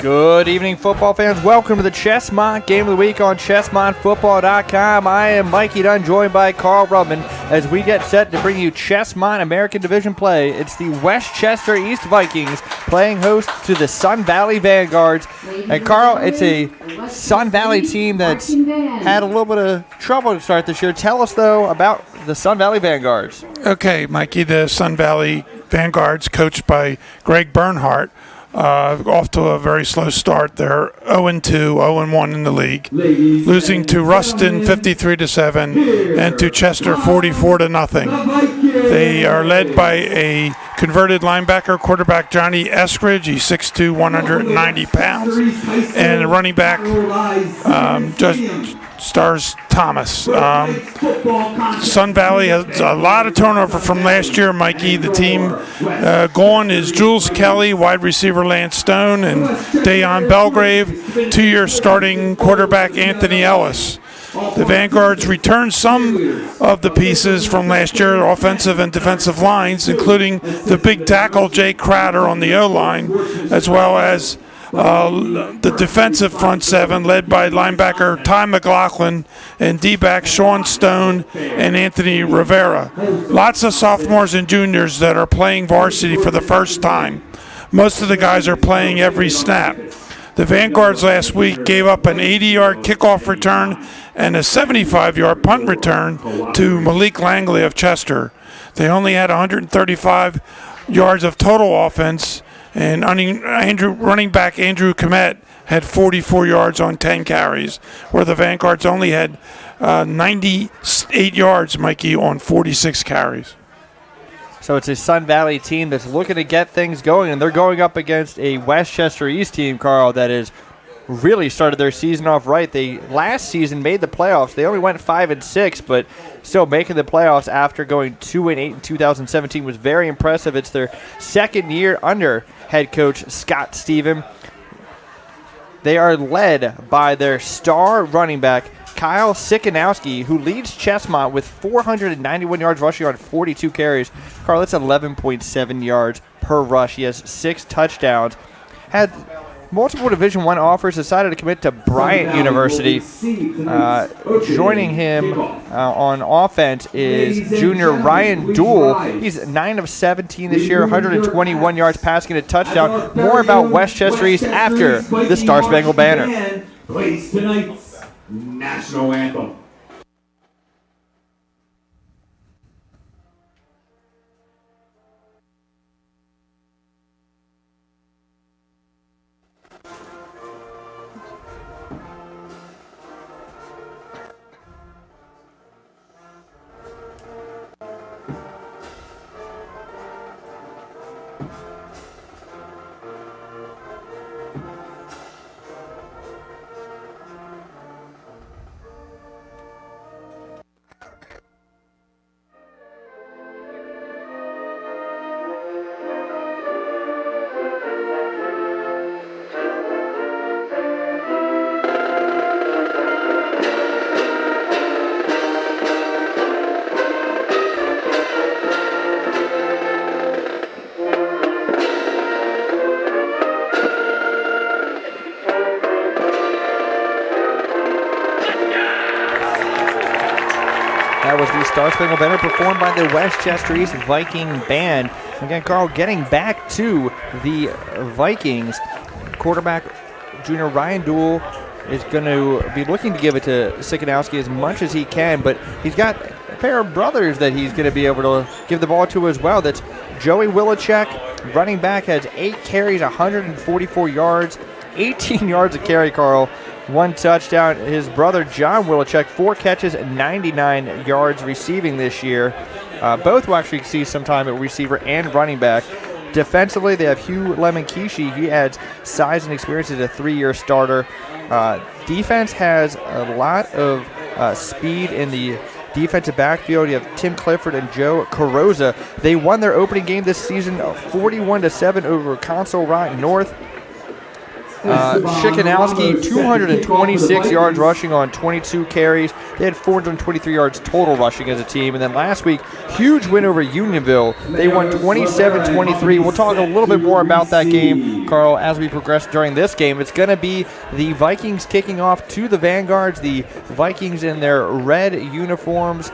Good evening, football fans. Welcome to the Chessmont Game of the Week on ChessmontFootball.com. I am Mikey Dunn, joined by Carl Rubman, as we get set to bring you Chessmont American Division play. It's the Westchester East Vikings playing host to the Sun Valley Vanguards. And Carl, it's a Sun Valley team that's had a little bit of trouble to start this year. Tell us, though, about the Sun Valley Vanguards. Okay, Mikey, the Sun Valley Vanguards, coached by Greg Bernhardt, off to a very slow start. They're 0-2, 0-1 in the league, losing to Ruston 53-7 and to Chester 44-0. They are led by a converted linebacker, quarterback Johnny Eskridge. He's 6'2", 190 pounds, and a running back just stars Thomas. Sun Valley has a lot of turnover from last year, Mikey. The team gone is Jules Kelly, wide receiver Lance Stone, and Dayon Belgrave, 2-year starting quarterback Anthony Ellis. The Vanguards returned some of the pieces from last year, offensive and defensive lines, including the big tackle Jay Crowder on the O-line, as well as the defensive front seven, led by linebacker Ty McLaughlin and D-back Sean Stone and Anthony Rivera. Lots of sophomores and juniors that are playing varsity for the first time. Most of the guys are playing every snap. The Vanguards last week gave up an 80-yard kickoff return and a 75-yard punt return to Malik Langley of Chester. They only had 135 yards of total offense, and running back Andrew Komet had 44 yards on 10 carries, where the Vanguards only had 98 yards, Mikey, on 46 carries. So it's a Sun Valley team that's looking to get things going, and they're going up against a Westchester East team, Carl, that has really started their season off right. They last season made the playoffs. They only went 5-6, but still making the playoffs after going 2-8 in 2017 was very impressive. It's their second year under head coach Scott Stephen. They are led by their star running back Kyle Sikanowski, who leads Chessmont with 491 yards rushing on 42 carries. Carl, that's 11.7 yards per rush. He has 6 touchdowns. Had multiple Division I offers, decided to commit to Bryant University. Joining him on offense is junior Ryan Dool. He's 9 of 17 this year, 121 yards passing, and a touchdown. More about Westchester East after the Star Spangled Banner. Plays tonight's national anthem. That was the Star Spangled Banner performed by the Westchester East Viking Band. Again, Carl, getting back to the Vikings, quarterback junior Ryan Dool is going to be looking to give it to Sikanowski as much as he can, but he's got a pair of brothers that he's going to be able to give the ball to as well. That's Joey Willichek, running back, has 8 carries, 144 yards, 18 yards a carry, Carl. 1 touchdown. His brother John Willichek, 4 catches, 99 yards receiving this year. Both will actually see some time at receiver and running back. Defensively, they have Hugh Lemonkishi. He adds size and experience as a 3-year starter. Defense has a lot of speed in the defensive backfield. You have Tim Clifford and Joe Carrozza. They won their opening game this season 41-7 over Console Rock North. Sikanowski, 226 yards rushing on 22 carries. They had 423 yards total rushing as a team. And then last week, huge win over Unionville. They won 27-23. We'll talk a little bit more about that game, Carl, as we progress during this game. It's going to be the Vikings kicking off to the Vanguards. The Vikings in their red uniforms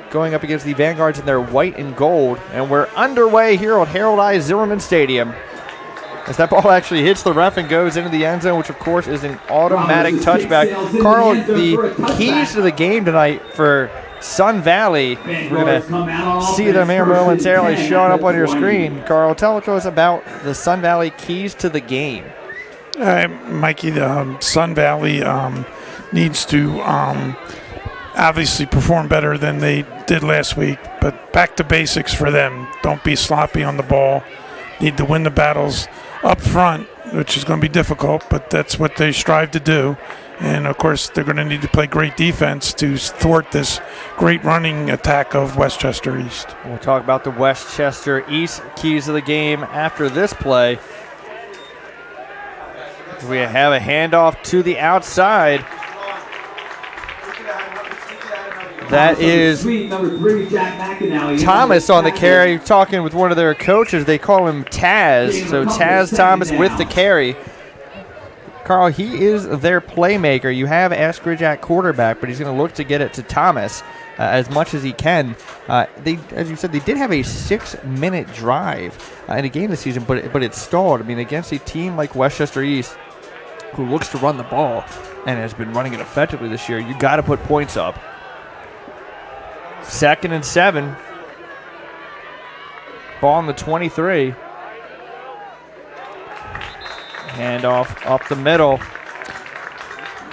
going up against the Vanguards in their white and gold. And we're underway here at Harold I. Zimmerman Stadium, as that ball actually hits the ref and goes into the end zone, which of course is an automatic touchback. Carl, the keys to the game tonight for Sun Valley, we're going to see them here momentarily showing up on your screen. Carl, tell us about the Sun Valley keys to the game. Mikey, the Sun Valley needs to obviously perform better than they did last week, but back to basics for them. Don't be sloppy on the ball. Need to win the battles up front, which is going to be difficult, but that's what they strive to do. And, of course, they're going to need to play great defense to thwart this great running attack of Westchester East. We'll talk about the Westchester East keys of the game after this play. We have a handoff to the outside. That is Thomas on the carry, talking with one of their coaches. They call him Taz. So Taz Thomas with the carry. Carl, he is their playmaker. You have Eskridge at quarterback, but he's going to look to get it to Thomas as much as he can. They, as you said, they did have a 6-minute drive in a game this season, but it stalled. I mean, against a team like Westchester East, who looks to run the ball and has been running it effectively this year, you got to put points up. 2nd and 7. Ball on the 23. Handoff up the middle.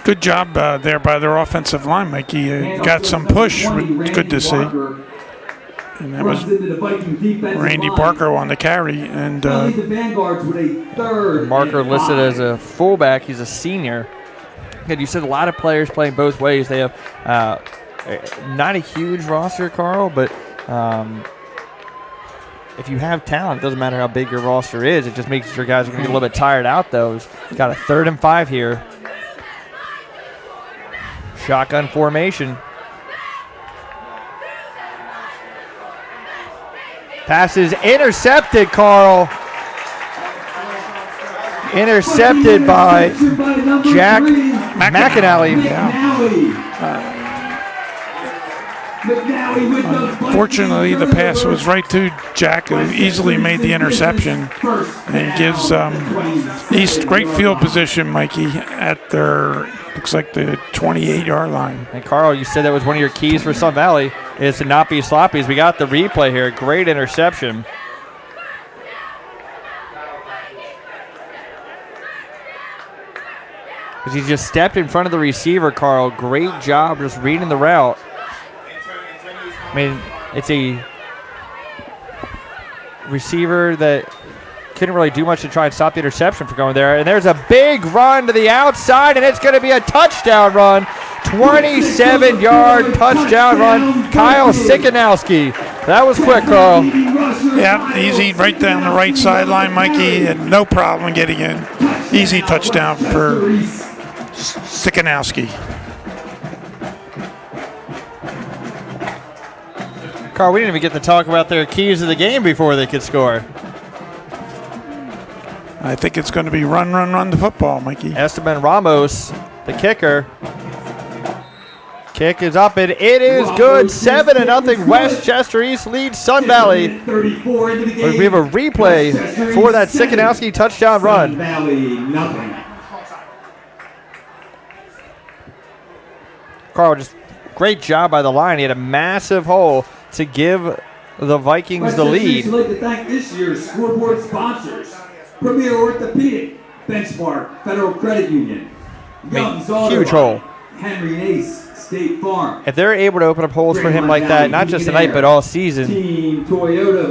Good job there by their offensive line, Mikey. Got some push. Good to see. And that was Randy Barker on the carry. And Barker listed as a fullback. He's a senior. And you said a lot of players playing both ways. They have not a huge roster, Carl, but if you have talent, it doesn't matter how big your roster is. It just makes your guys are going to get a little bit tired out, though. He's got a 3rd and 5 here. Shotgun formation. Pass is intercepted, Carl. Intercepted by Jack McAnally. Fortunately, the pass was right to Jack, who easily made the interception and gives East great field position, Mikey, at their, looks like the 28-yard line. And Carl, you said that was one of your keys for Sun Valley, is to not be sloppy. As we got the replay here, great interception. Because he just stepped in front of the receiver, Carl. Great job just reading the route. I mean, it's a receiver that couldn't really do much to try and stop the interception from going there. And there's a big run to the outside, and it's going to be a touchdown run. 27-yard touchdown run. Kyle Sikanowski. That was quick, Carl. Yeah, easy right down the right sideline, Mikey. Had no problem getting in. Easy touchdown for Sikanowski. Carl, we didn't even get to talk about their keys of the game before they could score. I think it's going to be run the football, Mikey. Esteban Ramos, the kicker. Kick is up, and it is good. 7-0. Westchester East leads Sun Valley. We have a replay for that Sikanowski touchdown run. Carl, just great job by the line. He had a massive hole to give the Vikings the lead. We'd like to thank this year's scoreboard sponsors: Premier Orthopedic, Benchmark, Federal Credit Union, Young's Auto, huge hole. Henry and Ace, State Farm. If they're able to open up holes for him like that, not just tonight but all season,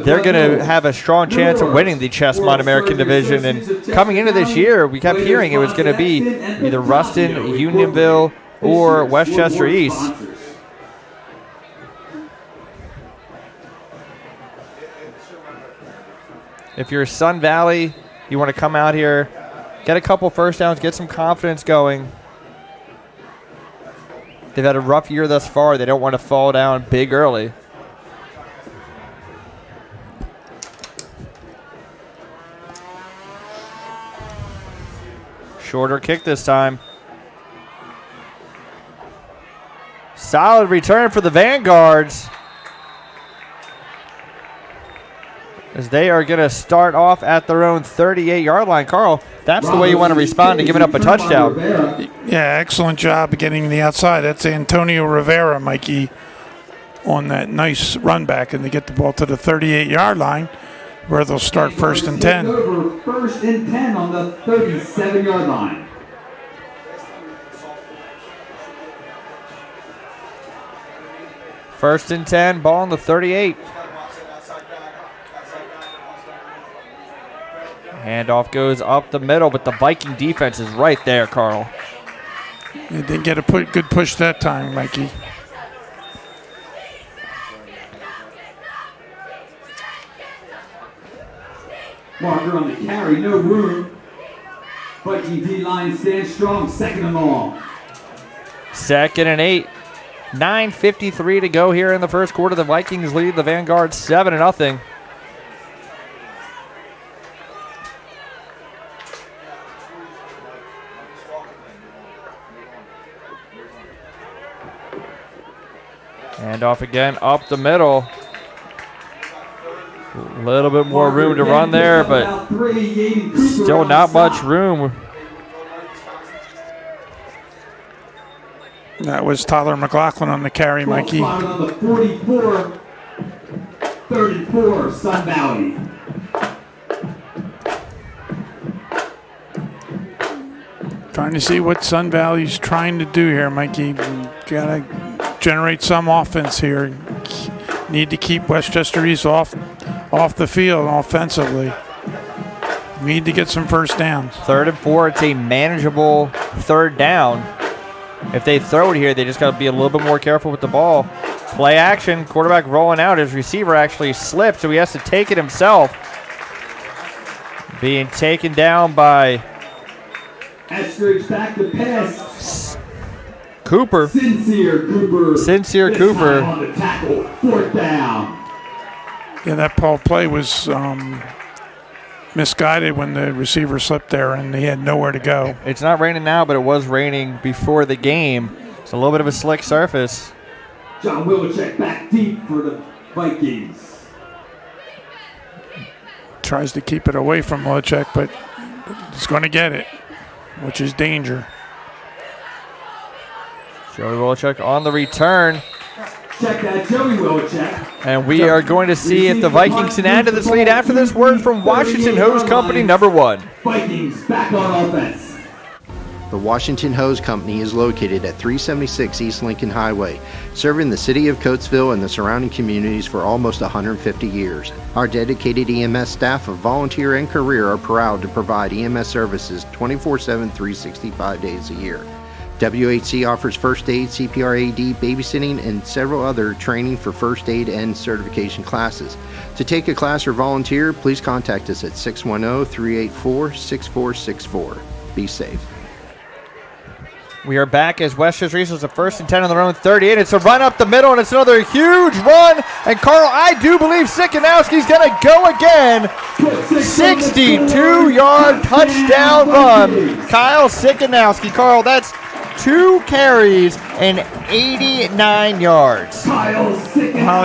they're going to have a strong chance of winning the Chestmont American Division. And coming into this year, we kept hearing it was going to be either Ruston, Unionville, or Westchester East. If you're Sun Valley, you want to come out here, get a couple first downs, get some confidence going. They've had a rough year thus far. They don't want to fall down big early. Shorter kick this time. Solid return for the Vanguards, as they are going to start off at their own 38-yard line. Carl, that's the way you want to respond to giving up a touchdown. Yeah, excellent job of getting the outside. That's Antonio Rivera, Mikey, on that nice run back, and they get the ball to the 38-yard line where they'll start 1st and 10. Over 1st and 10 on the 37-yard line. First and 10, ball on the 38. Handoff goes up the middle, but the Viking defense is right there, Carl. They didn't get a good push that time, Mikey. Marker on the carry, no room. Viking D-line stands strong, 2nd and long. 2nd and 8. 9:53 to go here in the first quarter. The Vikings lead the Vanguards 7-0. And off again, up the middle. A little bit more room to run there, but still not much room. That was Tyler McLaughlin on the carry, Mikey. On the 44, 34, Sun Valley. Trying to see what Sun Valley's trying to do here, Mikey. Got to generate some offense here. Need to keep Westchester East off the field offensively. Need to get some first downs. 3rd and 4, it's a manageable 3rd down. If they throw it here, they just got to be a little bit more careful with the ball. Play action, quarterback rolling out. His receiver actually slipped, so he has to take it himself. Being taken down by Eskridge back to pass. Cooper. Sincere Cooper. Sincere This Cooper. time on the tackle, 4th down. Yeah, that play was misguided when the receiver slipped there and he had nowhere to go. It's not raining now, but it was raining before the game. It's a little bit of a slick surface. John Wilczek back deep for the Vikings. Tries to keep it away from Wilczek, but he's going to get it, which is danger. Joey Wilczek on the return. Check that, Joey Wilczek. And we are going to see if the Vikings can add to this lead after this word from Washington Hose Company #1. Vikings back on offense. The Washington Hose Company is located at 376 East Lincoln Highway, serving the city of Coatesville and the surrounding communities for almost 150 years. Our dedicated EMS staff of volunteer and career are proud to provide EMS services 24/7, 365 days a year. WHC offers first aid, CPR AD, babysitting, and several other training for first aid and certification classes. To take a class or volunteer, please contact us at 610-384-6464. Be safe. We are back as Westchester East is a 1st and 10 on their own 38. It's a run up the middle, and it's another huge run. And Carl, I do believe Sikanowski's going to go again. 62-yard touchdown run. Kyle Sikanowski. Carl, that's 2 carries and 89 yards. Well,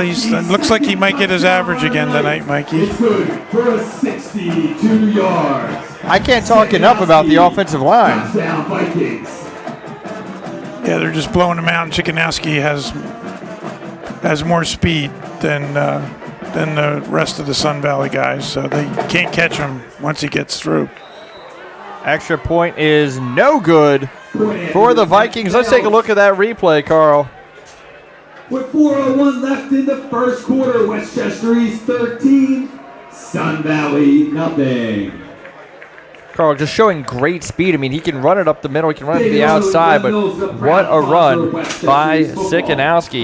it looks like he might get his average again tonight, Mikey. It's good for a 62 yards. I can't talk enough about the offensive line. Touchdown Vikings. Yeah, they're just blowing him out, and Chikanowski has more speed than the rest of the Sun Valley guys, so they can't catch him once he gets through. Extra point is no good for the Vikings. Let's take a look at that replay, Carl. With 4:01 left in the first quarter, Westchester East 13, Sun Valley nothing. Carl just showing great speed. I mean, he can run it up the middle, he can run it to the outside, but what a run by Sikanowski.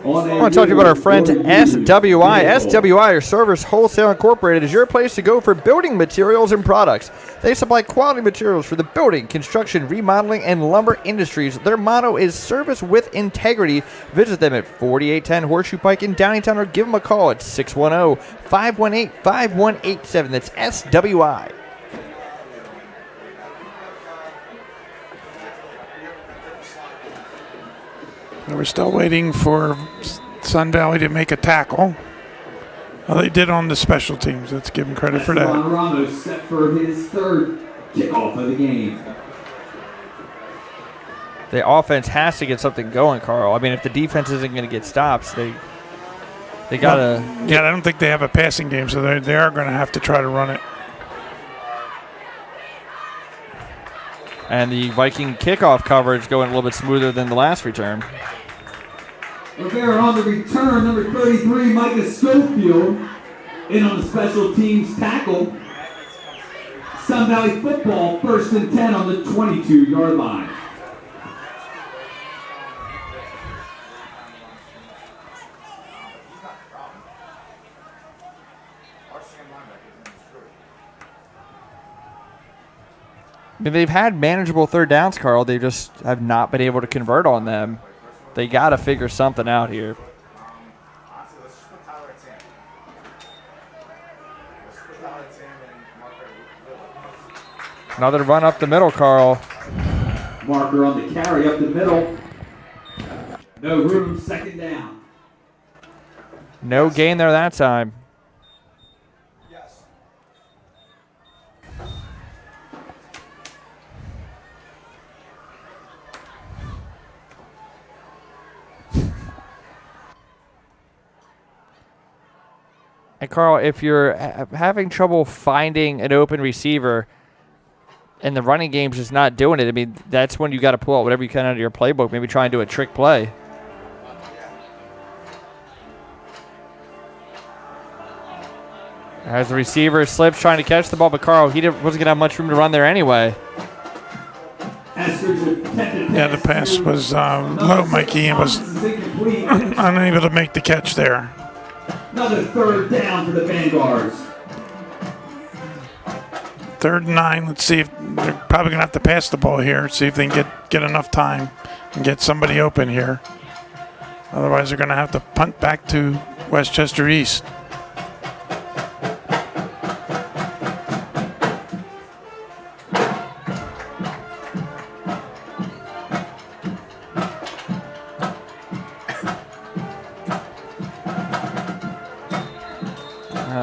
I want to talk to you about our friends at SWI. SWI, or Service Wholesale Incorporated, is your place to go for building materials and products. They supply quality materials for the building, construction, remodeling, and lumber industries. Their motto is service with integrity. Visit them at 4810 Horseshoe Pike in Downingtown, or give them a call at 610-518-5187. That's SWI. We're still waiting for Sun Valley to make a tackle. Well, they did on the special teams. Let's give them credit for that. Ramos set for his third kickoff of the game. The offense has to get something going, Carl. I mean, if the defense isn't going to get stops, they got to... Yeah, I don't think they have a passing game, so they are going to have to try to run it. And the Viking kickoff coverage going a little bit smoother than the last return. Rivera on the return, number 33, Micah Schofield, in on the special teams tackle. Sun Valley football, 1st and 10 on the 22-yard line. I mean, they've had manageable third downs, Carl. They just have not been able to convert on them. They got to figure something out here. Another run up the middle, Carl. Marker on the carry up the middle. No room, 2nd down. No gain there that time. And Carl, if you're having trouble finding an open receiver and the running game's just not doing it, I mean, that's when you got to pull out whatever you can out of your playbook, maybe try and do a trick play. As the receiver slips trying to catch the ball, but Carl, he wasn't going to have much room to run there anyway. Yeah, the pass was low, Mikey, and was unable to make the catch there. Another 3rd down for the Vanguards. 3rd and 9. Let's see if they're probably going to have to pass the ball here. See if they can get enough time and get somebody open here. Otherwise, they're going to have to punt back to Westchester East.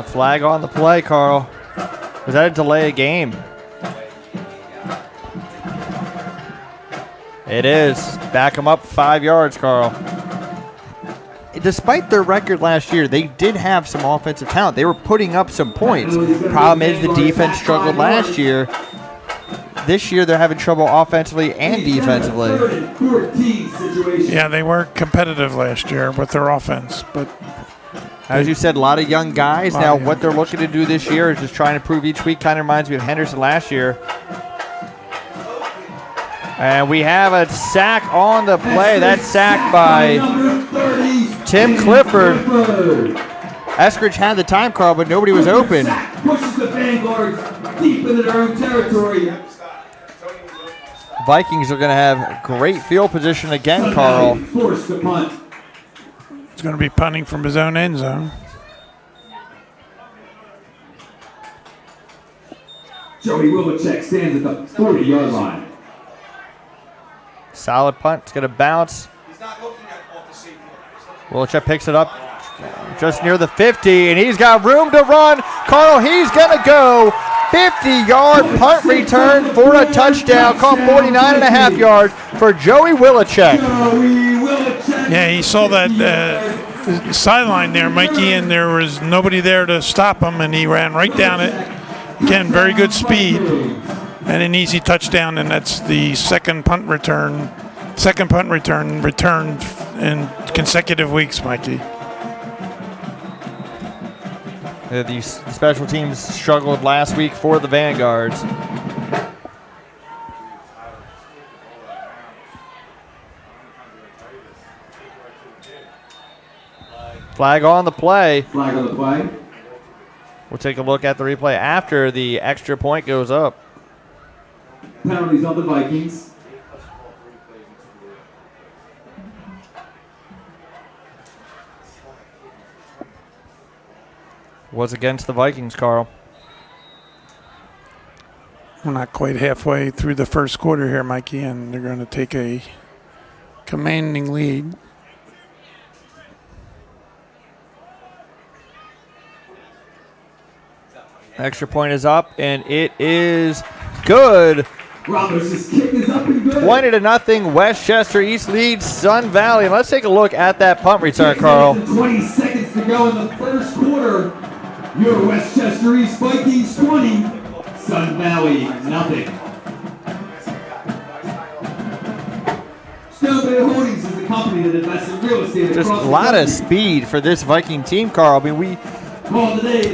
Flag on the play, Carl. Was that a delay of game? It is. Back them up 5 yards, Carl. Despite their record last year, they did have some offensive talent. They were putting up some points. Problem is the defense struggled last year. This year they're having trouble offensively and defensively. Yeah, they were competitive last year with their offense, but as you said, a lot of young guys. Now, what they're looking to do this year is just trying to prove each week. Kind of reminds me of Henderson last year. And we have a sack on the play. That's sacked by Tim Clifford. Eskridge had the time, Carl, but nobody was open. Pushes the Vanguards deep into their own territory. Vikings are going to have great field position again, Carl. Forced to punt. He's going to be punting from his own end zone. Joey Wilczek stands at the 40-yard line. Solid punt. It's going to bounce. Wilczek picks it up just near the 50, and he's got room to run. Carl, he's going to go 50-yard punt return for a touchdown. Caught 49.5 yards for Joey Wilczek. Yeah, he saw that sideline there, Mikey, and there was nobody there to stop him, and he ran right down it. Again, very good speed and an easy touchdown, and that's the second punt return returned in consecutive weeks, Mikey. These special teams struggled last week for the Vanguards. Flag on the play. Flag on the play. We'll take a look at the replay after the extra point goes up. Penalties on the Vikings. Was against the Vikings, Carl. We're not quite halfway through the first quarter here, Mikey, and they're going to take a commanding lead. Extra point is up, and it is good. Ramos' kick is up and good. 20-0. Westchester East leads Sun Valley. And let's take a look at that punt return, Carl. 20 seconds to go in the first quarter. Your Westchester East Vikings 20, Sun Valley nothing. Sun Valley Holdings is a company that invests in real estate Just across a lot the of speed for this Viking team, Carl. I mean, we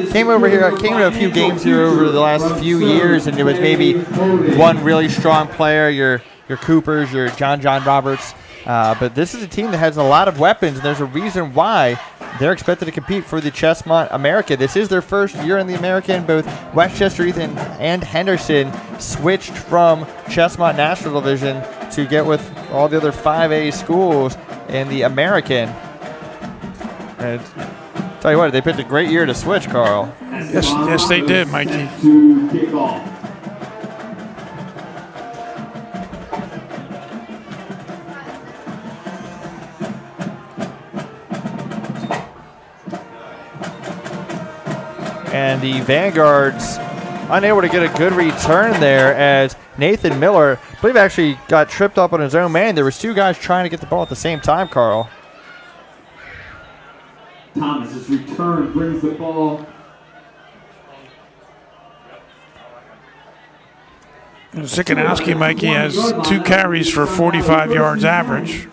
came over here, came to a few games here over the last few years, and it was maybe one really strong player, your Coopers, your John Roberts. But this is a team that has a lot of weapons, and there's a reason why they're expected to compete for the Chestnut America. This is their first year in the American. Both Westchester East and Henderson switched from Chestnut National Division to get with all the other 5A schools in the American. And tell you what, they picked a great year to switch, Carl. Yes, they did, Mikey. To kickoff. And the Vanguards unable to get a good return there as Nathan Miller, I believe, actually got tripped up on his own man. There was two guys trying to get the ball at the same time, Carl. Thomas's return brings the ball. Zikanowski, Mikey, has 2 carries for 45 yards average.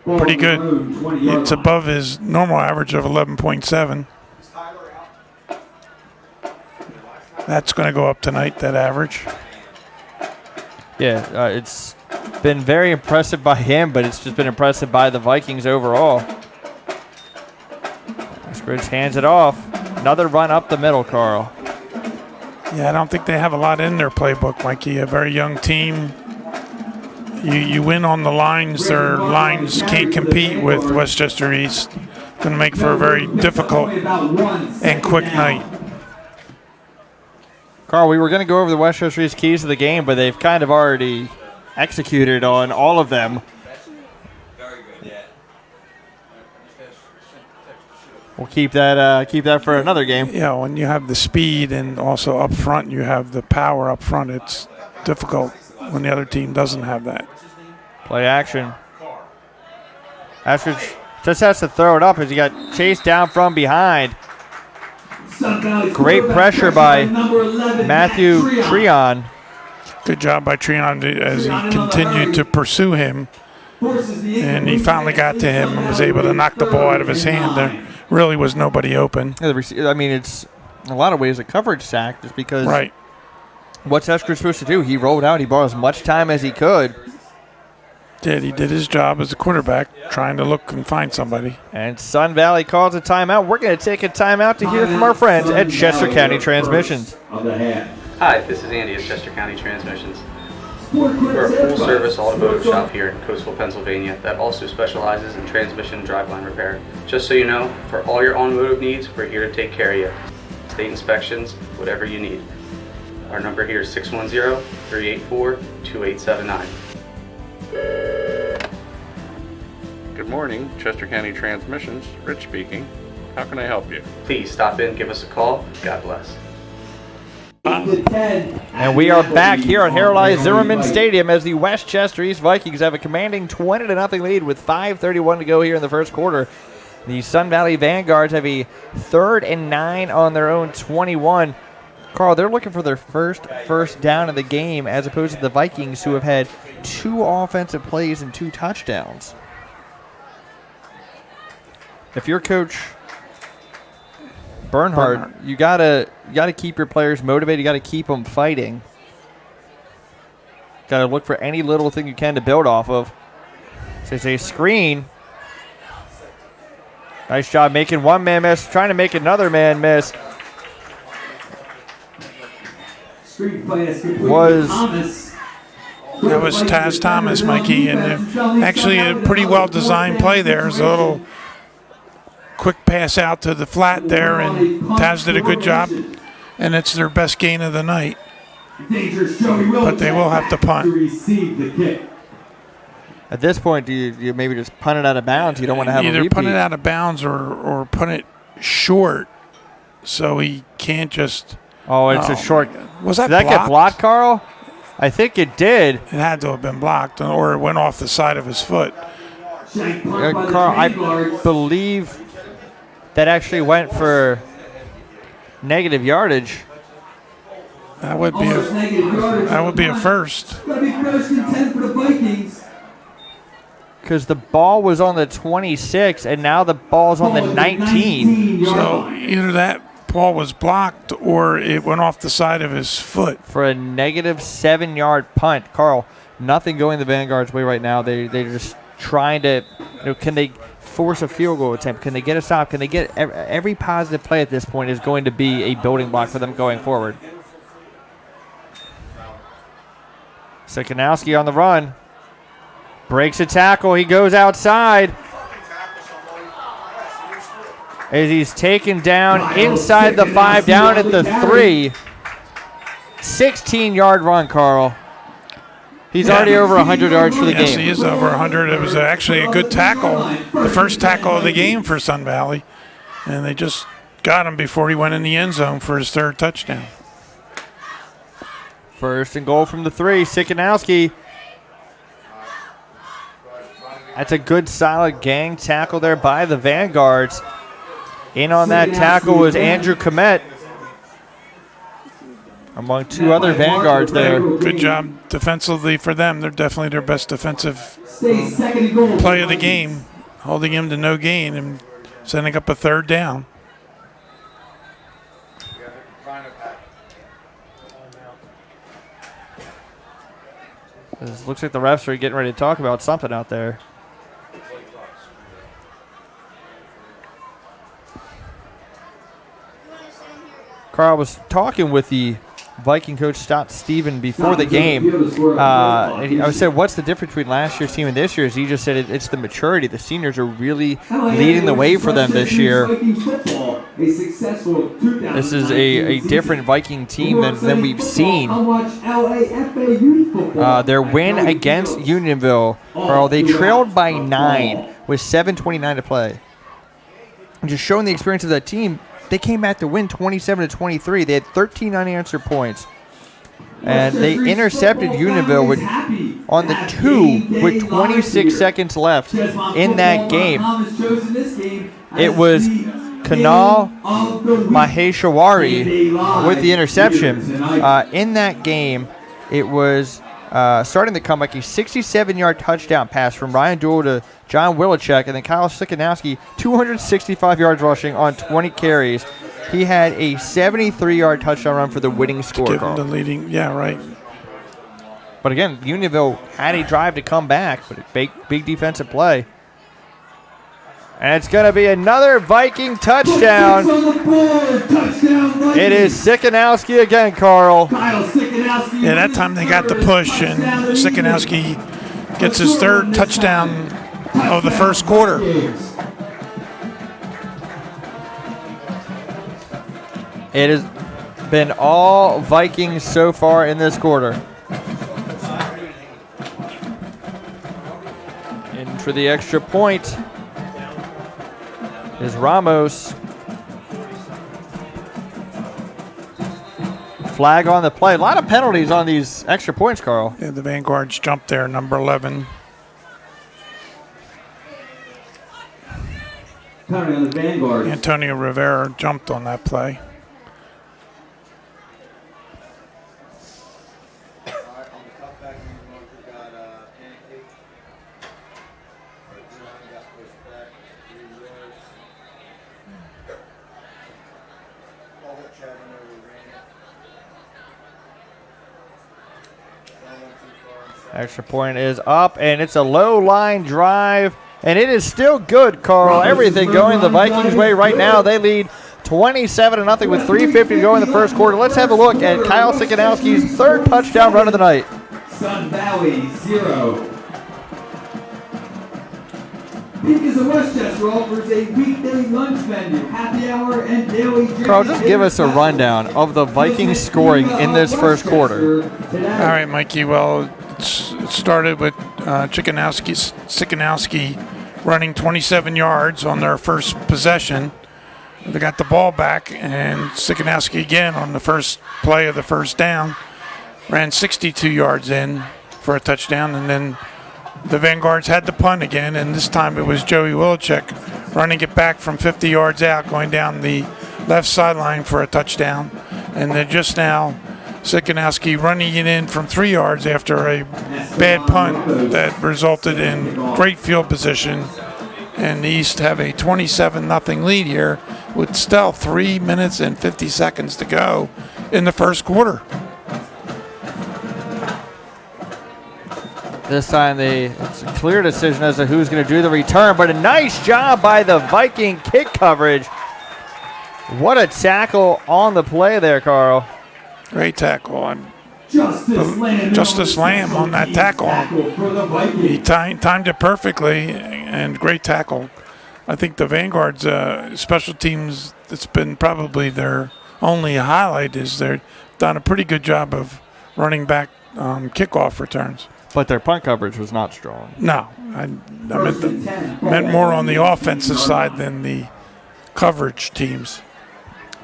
Pretty good. It's above his normal average of 11.7. That's going to go up tonight, that average. Yeah, it's been very impressive by him, but it's just been impressive by the Vikings overall. Scrooge hands it off. Another run up the middle, Carl. Yeah, I don't think they have a lot in their playbook, Mikey. A very young team. You win on the lines. Their lines can't compete with Westchester East. Going to make for a very difficult and quick night. Carl, we were going to go over the Westchester East keys of the game, but they've kind of already executed on all of them. We'll keep that for another game. Yeah, when you have the speed and also up front, you have the power up front. It's difficult when the other team doesn't have that. Play action. Ashridge just has to throw it up as he got chased down from behind. Great pressure by Matthew Treon. Good job by Treon as he continued to pursue him. And he finally got to him and was able to knock the ball out of his hand. There really was nobody open. I mean, it's in a lot of ways a coverage sack just because right. What's Eskridge supposed to do? He rolled out. He bought as much time as he could. He did his job as a quarterback, trying to look and find somebody. And Sun Valley calls a timeout. We're going to take a timeout to hear from our friends at Chester County Transmissions. Hi, this is Andy at Chester County Transmissions. We're a full-service automotive shop here in Coatesville, Pennsylvania that also specializes in transmission and driveline repair. Just so you know, for all your automotive needs, we're here to take care of you. State inspections, whatever you need. Our number here is 610-384-2879. Good morning, Chester County Transmissions. Rich speaking. How can I help you? Please stop in, give us a call. God bless. And we are back here at Harold Zimmerman Stadium as the Westchester East Vikings have a commanding 20-0 lead with 5:31 to go here in the first quarter. The Sun Valley Vanguards have a 3rd and 9 on their own 21. Carl, they're looking for their first down of the game as opposed to the Vikings, who have had 2 offensive plays and 2 touchdowns. If you're Coach Bernhardt, you gotta keep your players motivated. You gotta keep them fighting. Gotta look for any little thing you can to build off of. So it's a screen. Nice job making one man miss, trying to make another man miss. That was Taz Thomas, Mikey, and actually a pretty well-designed play there. There's a little quick pass out to the flat there, and Taz did a good job, and it's their best gain of the night. But they will have to punt. At this point, do you maybe just punt it out of bounds? You don't want to have a repeat. Either punt it out of bounds or punt it short so he can't just... Oh, it's a short... Was that blocked? Did that get blocked, Carl? I think it did. It had to have been blocked, or it went off the side of his foot. Carl, I believe that actually went for negative yardage. That would be a first. Gotta be first and 10 for the Vikings. Because the ball was on the 26, and now the ball's on the 19. So either that ball was blocked or it went off the side of his foot. For a negative 7-yard punt. Carl, nothing going the Vanguard's way right now. They're just trying to, can they force a field goal attempt? Can they get a stop? Can they get every positive play at this point is going to be a building block for them going forward. Sikanowski on the run. Breaks a tackle. He goes outside. As he's taken down inside the 5, down at the 3. 16-yard run, Carl. He's already over 100 yards for the game. Yes, he is over 100. It was actually a good tackle, the first tackle of the game for Sun Valley. And they just got him before he went in the end zone for his 3rd touchdown. First and goal from the 3, Sikanowski. That's a good, solid gang tackle there by the Vanguards. In on that tackle was Andrew Komet, among 2 other Vanguards there. Good job defensively for them. They're definitely their best defensive play of the game, holding him to no gain and sending up a 3rd down. It looks like the refs are getting ready to talk about something out there. Carl was talking with the Viking coach, Stott Steven, before the game. I said, what's the difference between last year's team and this year's? He just said it's the maturity. The seniors are really leading the way for them this year. This is a different Viking team than we've seen. Their win against Unionville, Carl, they trailed by 9 with 7:29 to play. And just showing the experience of that team, they came back to win 27-23. They had 13 unanswered points. And they intercepted Unionville on the 2 with 26 seconds left in that game. It was Kanal Maheshwari with the interception. In that game, it was starting the comeback, a 67-yard touchdown pass from Ryan Dool to John Willichek, and then Kyle Sikanowski, 265 yards rushing on 20 carries. He had a 73-yard touchdown run for the winning score. Give him the leading, yeah, right. But again, Unionville had a drive to come back, but a big defensive play. And it's going to be another Viking touchdown. It is Sikanowski again, Carl. Yeah, that time they got the push, and Sikanowski gets his 3rd touchdown of the first quarter. It has been all Vikings so far in this quarter. In for the extra point is Ramos. Flag on the play. A lot of penalties on these extra points, Carl. Yeah, the Vanguards jumped there, number 11. Antonio Rivera jumped on that play. Extra point is up, and it's a low line drive, and it is still good, Carl. Everything going the Vikings' way right now. They lead 27-0 with 3:50 to go in the first quarter. Let's have a look at Kyle Sikanowski's third touchdown run of the night. Sun Valley 0. Because of Westchester offers a weekday lunch menu, happy hour, and daily drink. Carl, just give us a rundown of the Vikings scoring in this first quarter. All right, Mikey. Well, it started with Sikanowski running 27 yards on their first possession. They got the ball back, and Sikanowski again on the first play of the first down ran 62 yards in for a touchdown, and then the Vanguards had the punt again, and this time it was Joey Wilczek running it back from 50 yards out, going down the left sideline for a touchdown. And then just now, Sikanowski running it in from 3 yards after a bad punt that resulted in great field position. And the East have a 27-0 lead here with still 3 minutes and 50 seconds to go in the first quarter. This time it's a clear decision as to who's going to do the return, but a nice job by the Viking kick coverage. What a tackle on the play there, Carl. Great tackle. Justice Lamb on that tackle. He timed it perfectly, and great tackle. I think the Vanguards special teams, it's been probably their only highlight, is they've done a pretty good job of running back kickoff returns. But their punt coverage was not strong. No, I meant more on the offensive side than the coverage teams.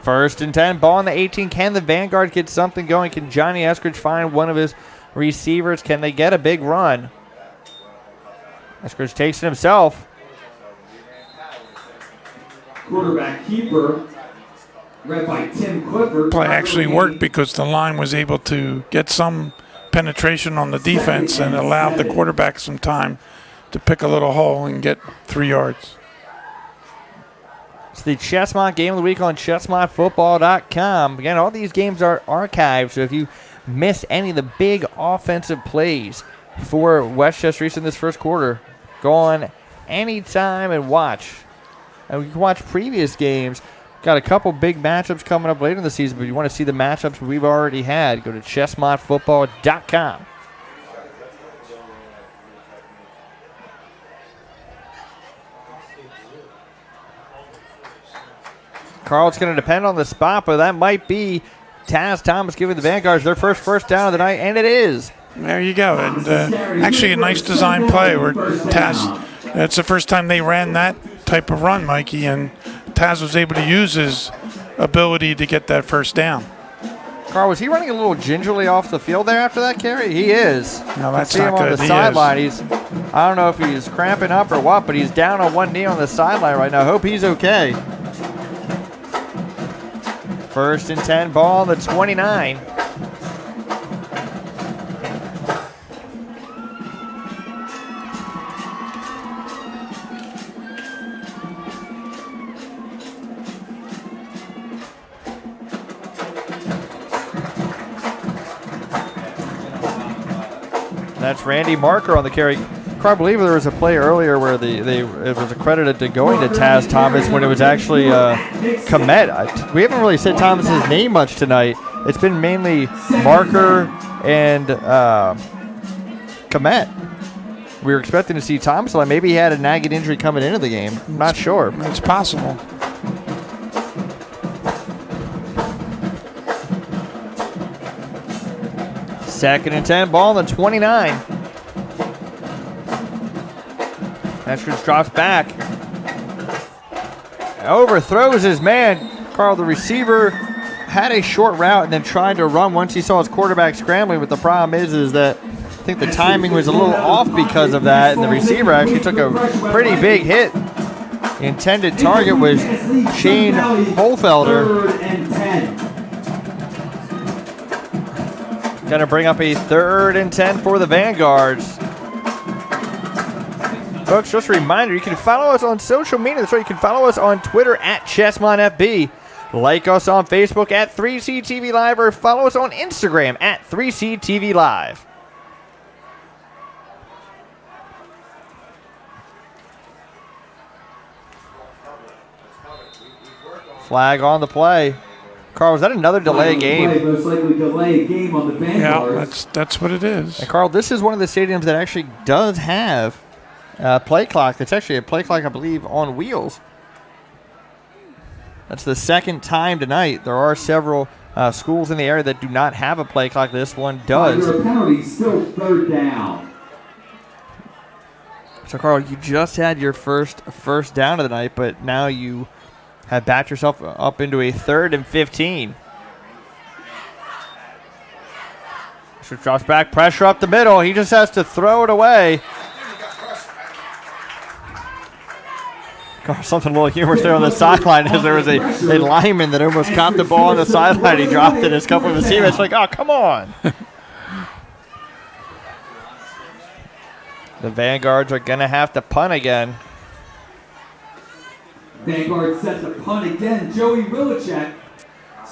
1st and 10, ball on the 18. Can the Vanguard get something going? Can Johnny Eskridge find one of his receivers? Can they get a big run? Eskridge takes it himself. Quarterback keeper, read by Tim Clifford. Play actually worked because the line was able to get some penetration on the defense and allowed the quarterback some time to pick a little hole and get 3 yards. It's the Chestmont Game of the Week on ChestmontFootball.com. Again, all these games are archived, so if you missed any of the big offensive plays for Westchester East in this first quarter, go on anytime and watch. And you can watch previous games. Got a couple big matchups coming up later in the season, but if you want to see the matchups we've already had, go to ChestmontFootball.com. Carl, it's going to depend on the spot, but that might be Taz Thomas giving the Vanguards their first down of the night, and it is. There you go. And actually a nice design play where Taz, that's the first time they ran that type of run, Mikey, and Taz was able to use his ability to get that first down. Carl, was he running a little gingerly off the field there after that carry? He is. No, that's see not him good. on the sideline. I don't know if he's cramping up or what, but he's down on one knee on the sideline right now. Hope he's okay. 1st and 10, ball on the 29. That's Randy Marker on the carry. I believe there was a play earlier where it was accredited to going to Taz Thomas when it was actually Komet. We haven't really said Thomas's name much tonight. It's been mainly Marker and Komet. We were expecting to see Thomas. Maybe he had a nagging injury coming into the game. I'm not sure. It's possible. Second and 10, ball on the 29. Eskridge drops back. Overthrows his man. Carl, the receiver, had a short route and then tried to run once he saw his quarterback scrambling, but the problem is that I think the timing was a little off because of that, and the receiver actually took a pretty big hit. The intended target was Shane Holfelder. Going to bring up a 3rd and 10 for the Vanguards. Folks, just a reminder, you can follow us on social media. That's right, you can follow us on Twitter at ChestmontFB. Like us on Facebook at 3CTV Live, or follow us on Instagram at 3CTV Live. Flag on the play. Carl, was that another delay game? Most likely delay game on the Vanguards. Yeah, that's what it is. And Carl, this is one of the stadiums that actually does have a play clock. It's actually a play clock, I believe, on wheels. That's the second time tonight. There are several schools in the area that do not have a play clock. This one does. Your penalty, still third down. So, Carl, you just had your first down of the night, but now you have backed yourself up into a 3rd and 15. So drops back, pressure up the middle. He just has to throw it away. Something a little humorous there on the sideline as there was a lineman that almost caught the ball on the sideline. He dropped it as a couple of his teammates like, oh, come on. The Vanguards are going to have to punt again. Vanguard sets the punt again. Joey Willichek.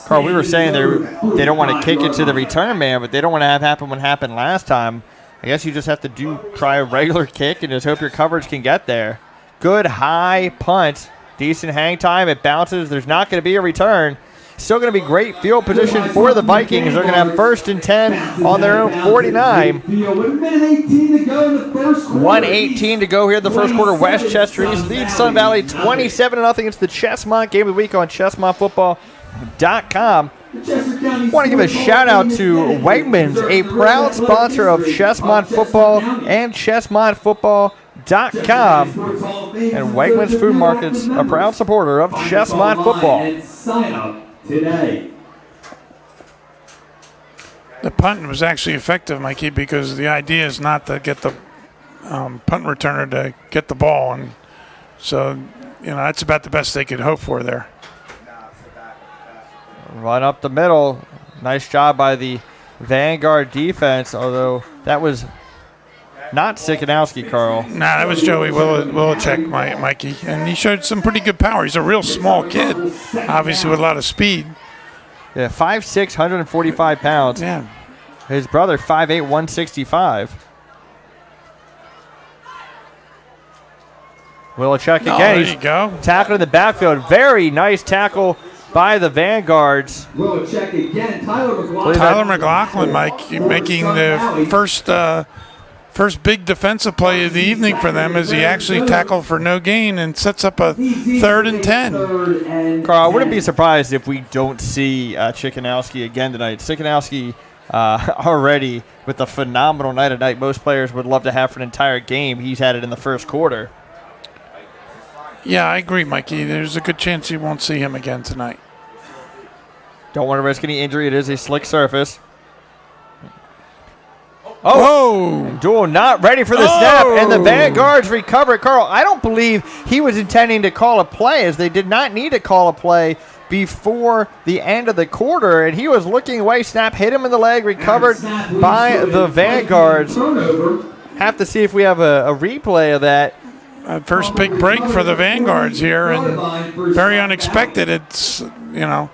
Carl, we were saying they don't want to kick it to the return man, but they don't want to have happen what happened last time. I guess you just have to try a regular kick and just hope your coverage can get there. Good high punt. Decent hang time. It bounces. There's not going to be a return. Still going to be great field position for the Vikings. They're going to have 1st and 10 on their own 49. 1:18 to go here in the first quarter. Westchester East leads Sun Valley 27-0. It's the Chestmont Game of the Week on ChestmontFootball.com. I want to give a shout out to Wegmans, a proud sponsor of Chestmont Football and ChestmontFootball.com. And Wegmans Food Market's a proud supporter of Chestmont Football. Sign up today. The punt was actually effective, Mikey, because the idea is not to get the punt returner to get the ball. And so, that's about the best they could hope for there. Run up the middle. Nice job by the Vanguard defense, although that was not Sikanowski, Carl. Nah, that was Joey Willichek, Mikey. And he showed some pretty good power. He's a real small kid, obviously with a lot of speed. Yeah, 5'6", 145 pounds. Yeah. His brother, 5'8", 165. Willichek again. There you go. Tackle in the backfield. Very nice tackle by the Vanguards. Willichek again. Tyler McLaughlin, Mike, making the first big defensive play of the evening for them as he actually tackled for no gain and sets up a 3rd and 10. Carl, I wouldn't be surprised if we don't see Chikanowski again tonight. Chikanowski already with a phenomenal night at night. Most players would love to have for an entire game. He's had it in the first quarter. Yeah, I agree, Mikey. There's a good chance you won't see him again tonight. Don't want to risk any injury. It is a slick surface. Oh! Duel not ready for the snap, and the Vanguards recover it. Carl, I don't believe he was intending to call a play, as they did not need to call a play before the end of the quarter, and he was looking away. Snap hit him in the leg, recovered by the Vanguards. Have to see if we have a replay of that. First big break for the Vanguards here, and very unexpected. It's, a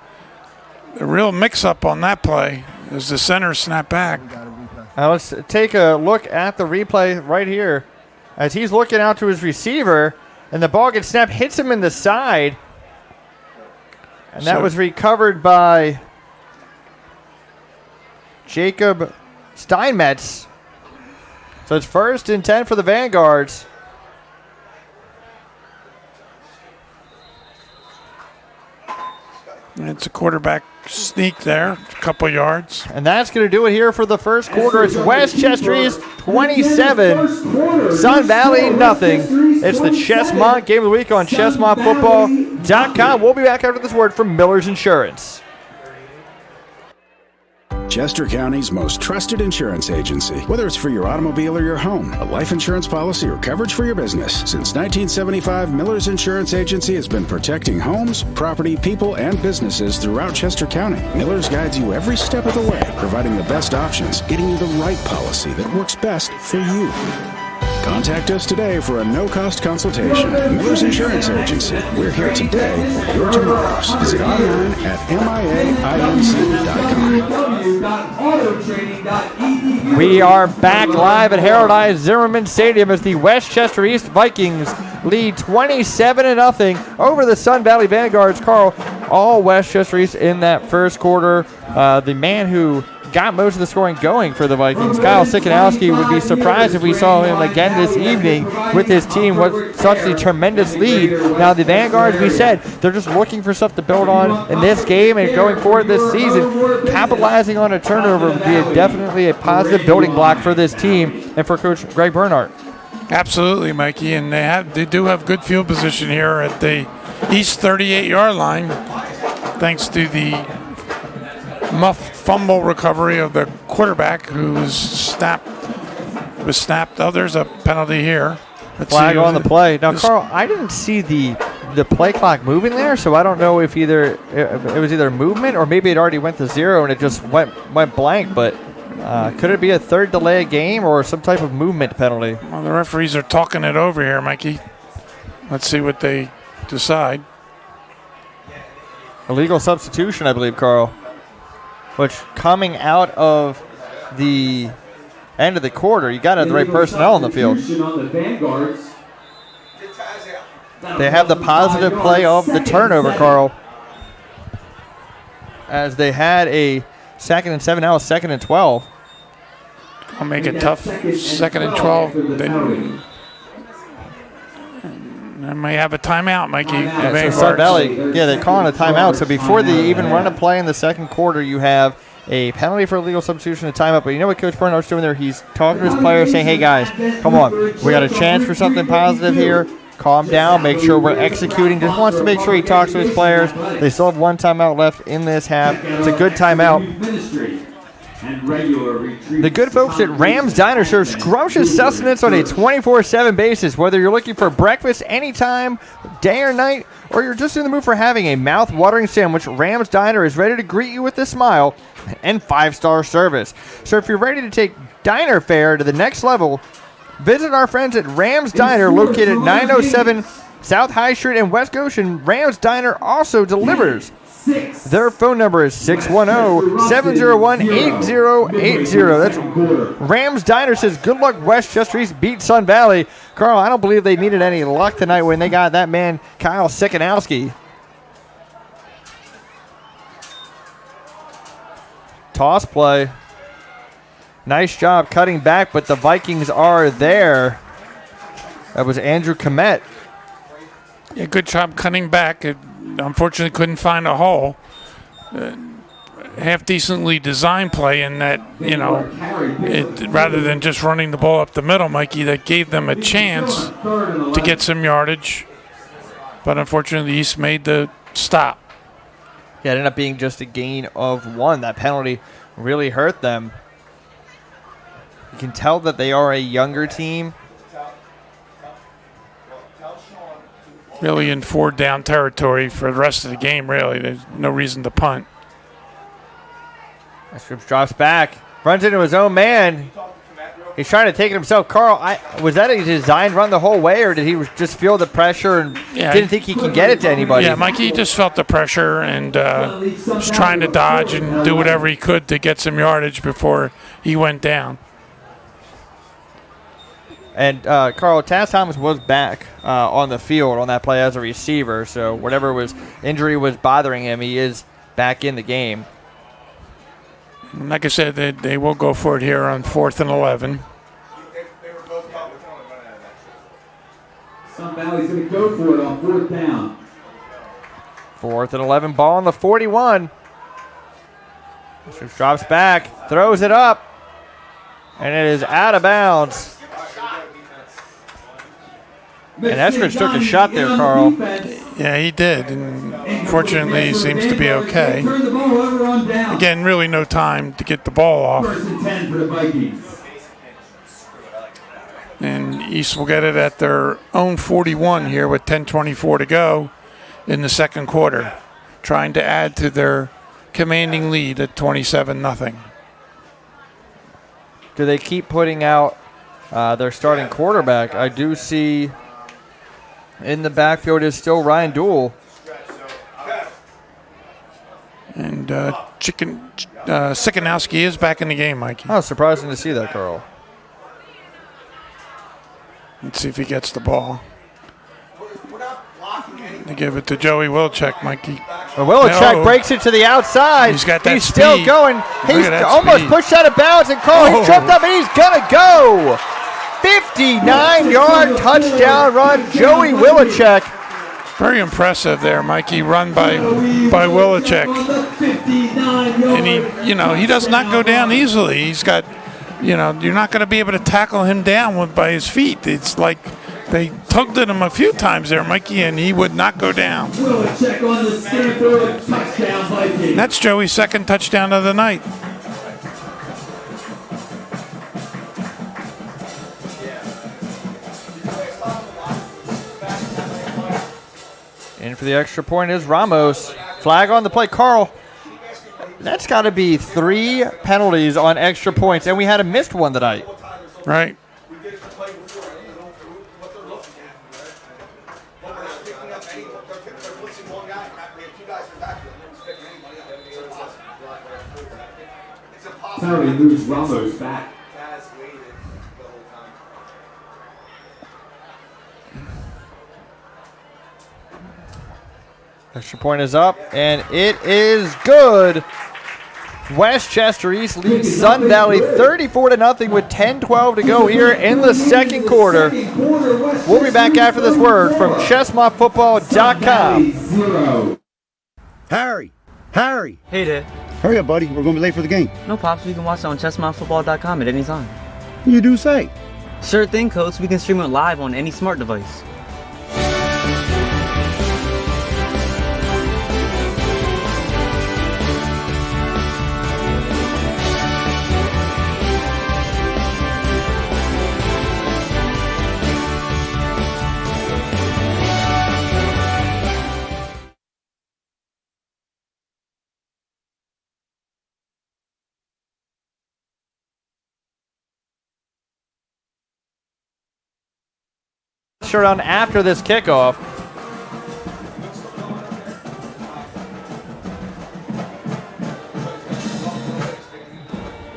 real mix-up on that play as the center snap back. Now let's take a look at the replay right here as he's looking out to his receiver, and the ball gets snapped, hits him in the side, and that was recovered by Jacob Steinmetz. So it's 1st and 10 for the Vanguards. It's a quarterback sneak there, a couple yards. And that's going to do it here for the first quarter. It's Westchester East 27, Sun Valley nothing. It's the Chestmont Game of the Week on ChestmontFootball.com. We'll be back after this word from Miller's Insurance. Chester County's most trusted insurance agency. Whether it's for your automobile or your home, a life insurance policy, or coverage for your business. Since 1975, Miller's Insurance Agency has been protecting homes, property, people, and businesses throughout Chester County. Miller's guides you every step of the way, providing the best options, getting you the right policy that works best for you. Contact us today for a no-cost consultation. Miller's Insurance Agency. We're here today for your tomorrows. Visit online at miainc.com. We are back live at Harold I. Zimmerman Stadium as the Westchester East Vikings lead 27-0 over the Sun Valley Vanguards. Carl, all Westchester East in that first quarter. The man who got most of the scoring going for the Vikings, Kyle Sikanowski, would be surprised if we saw him again this evening with his team with such a tremendous lead. Now the Vanguards, we said, they're just looking for stuff to build on in this game and going forward this season. Capitalizing on a turnover would be definitely a positive building block for this team and for Coach Greg Bernhardt. Absolutely, Mikey, and they do have good field position here at the East 38-yard line, thanks to the muff fumble recovery of the quarterback who was snapped. Oh, there's a penalty here. Flag on the play. Now, Carl, I didn't see the play clock moving there, so I don't know if it was either movement or maybe it already went to zero and it just went blank, but could it be a third delay of game or some type of movement penalty? Well, the referees are talking it over here, Mikey. Let's see what they decide. Illegal substitution, I believe, Carl, which coming out of the end of the quarter, you got to have the right personnel on the field. They have the positive play of the turnover, Carl, as they had a 2nd and 7, now a 2nd and 12. I'll make it tough. 2nd and 12. They may have a timeout, Mikey. So Sun Valley, they're calling a timeout. So before they even run a play in the second quarter, you have a penalty for illegal substitution, a timeout. But you know what Coach Bernhardt's doing there? He's talking to his players, saying, hey, guys, come on. We got a chance for something positive here. Calm down. Make sure we're executing. Just wants to make sure he talks to his players. They still have one timeout left in this half. It's a good timeout. The good folks at Rams Diner serve scrumptious sustenance on a 24/7 basis. Whether you're looking for breakfast anytime, day or night, or you're just in the mood for having a mouth-watering sandwich, Rams Diner is ready to greet you with a smile and 5-star service. So if you're ready to take diner fare to the next level, visit our friends at Rams Diner, located at 907 South High Street in West Goshen. Rams Diner also delivers. Their phone number is 610-701-8080. That's Rams Diner says, good luck Westchester East beat Sun Valley. Carl, I don't believe they needed any luck tonight when they got that man, Kyle Sikanowski. Toss play. Nice job cutting back, but the Vikings are there. That was Andrew Komet. Yeah, good job cutting back. It unfortunately couldn't find a hole. Half decently designed play in that, rather than just running the ball up the middle, Mikey, that gave them a chance to get some yardage. But unfortunately, the East made the stop. Yeah, it ended up being just a gain of 1. That penalty really hurt them. You can tell that they are a younger team. Really in 4-down territory for the rest of the game, really. There's no reason to punt. Scripps drops back, runs into his own man. He's trying to take it himself. Carl, was that a designed run the whole way, or did he just feel the pressure and didn't think he could get it to anybody? Yeah, Mikey just felt the pressure and was trying to dodge and do whatever he could to get some yardage before he went down. And Carl, Taz Thomas was back on the field on that play as a receiver, so whatever injury was bothering him, he is back in the game. Like I said, they will go for it here on 4th and 11. Sun Valley's going to go for it on 4th down. 4th and 11, ball on the 41. Scripps drops back, throws it up, and it is out of bounds. And Eskridge took a shot there, Carl. Yeah, he did. And fortunately, he seems to be okay. Again, really no time to get the ball off. And East will get it at their own 41 here with 10:24 to go in the second quarter, trying to add to their commanding lead at 27-0. Do they keep putting out their starting quarterback? I do see in the backfield is still Ryan Dool. And Sikanowski is back in the game, Mikey. Oh, surprising to see that, Carl. Let's see if he gets the ball. They give it to Joey Wilczek, Mikey. Wilczek breaks it to the outside. He's got that He's still speed. going. He's almost pushed out of bounds, and Carl, he tripped up, and he's going to go. 59-yard touchdown run, Joey Wilczek. Very impressive there, Mikey, run by Wilczek. And he does not go down easily. He's got, you're not going to be able to tackle him down by his feet. It's like they tugged at him a few times there, Mikey, and he would not go down. Wilczek on the Stanford touchdown, Vikings. That's Joey's second touchdown of the night. In for the extra point is Ramos. Flag on the play. Carl, that's got to be 3 penalties on extra points, and we had a missed one tonight. Right. Apparently moves Ramos back. Extra point is up, and it is good. Westchester East leads Sun Valley 34-0 with 10-12 to go here in the second quarter. We'll be back after this word from ChestnutFootball.com. Harry! Hey there. Hurry up, buddy. We're going to be late for the game. No pops, we can watch it on ChestnutFootball.com at any time. You do say. Sure thing, Coach. We can stream it live on any smart device. Showdown after this kickoff.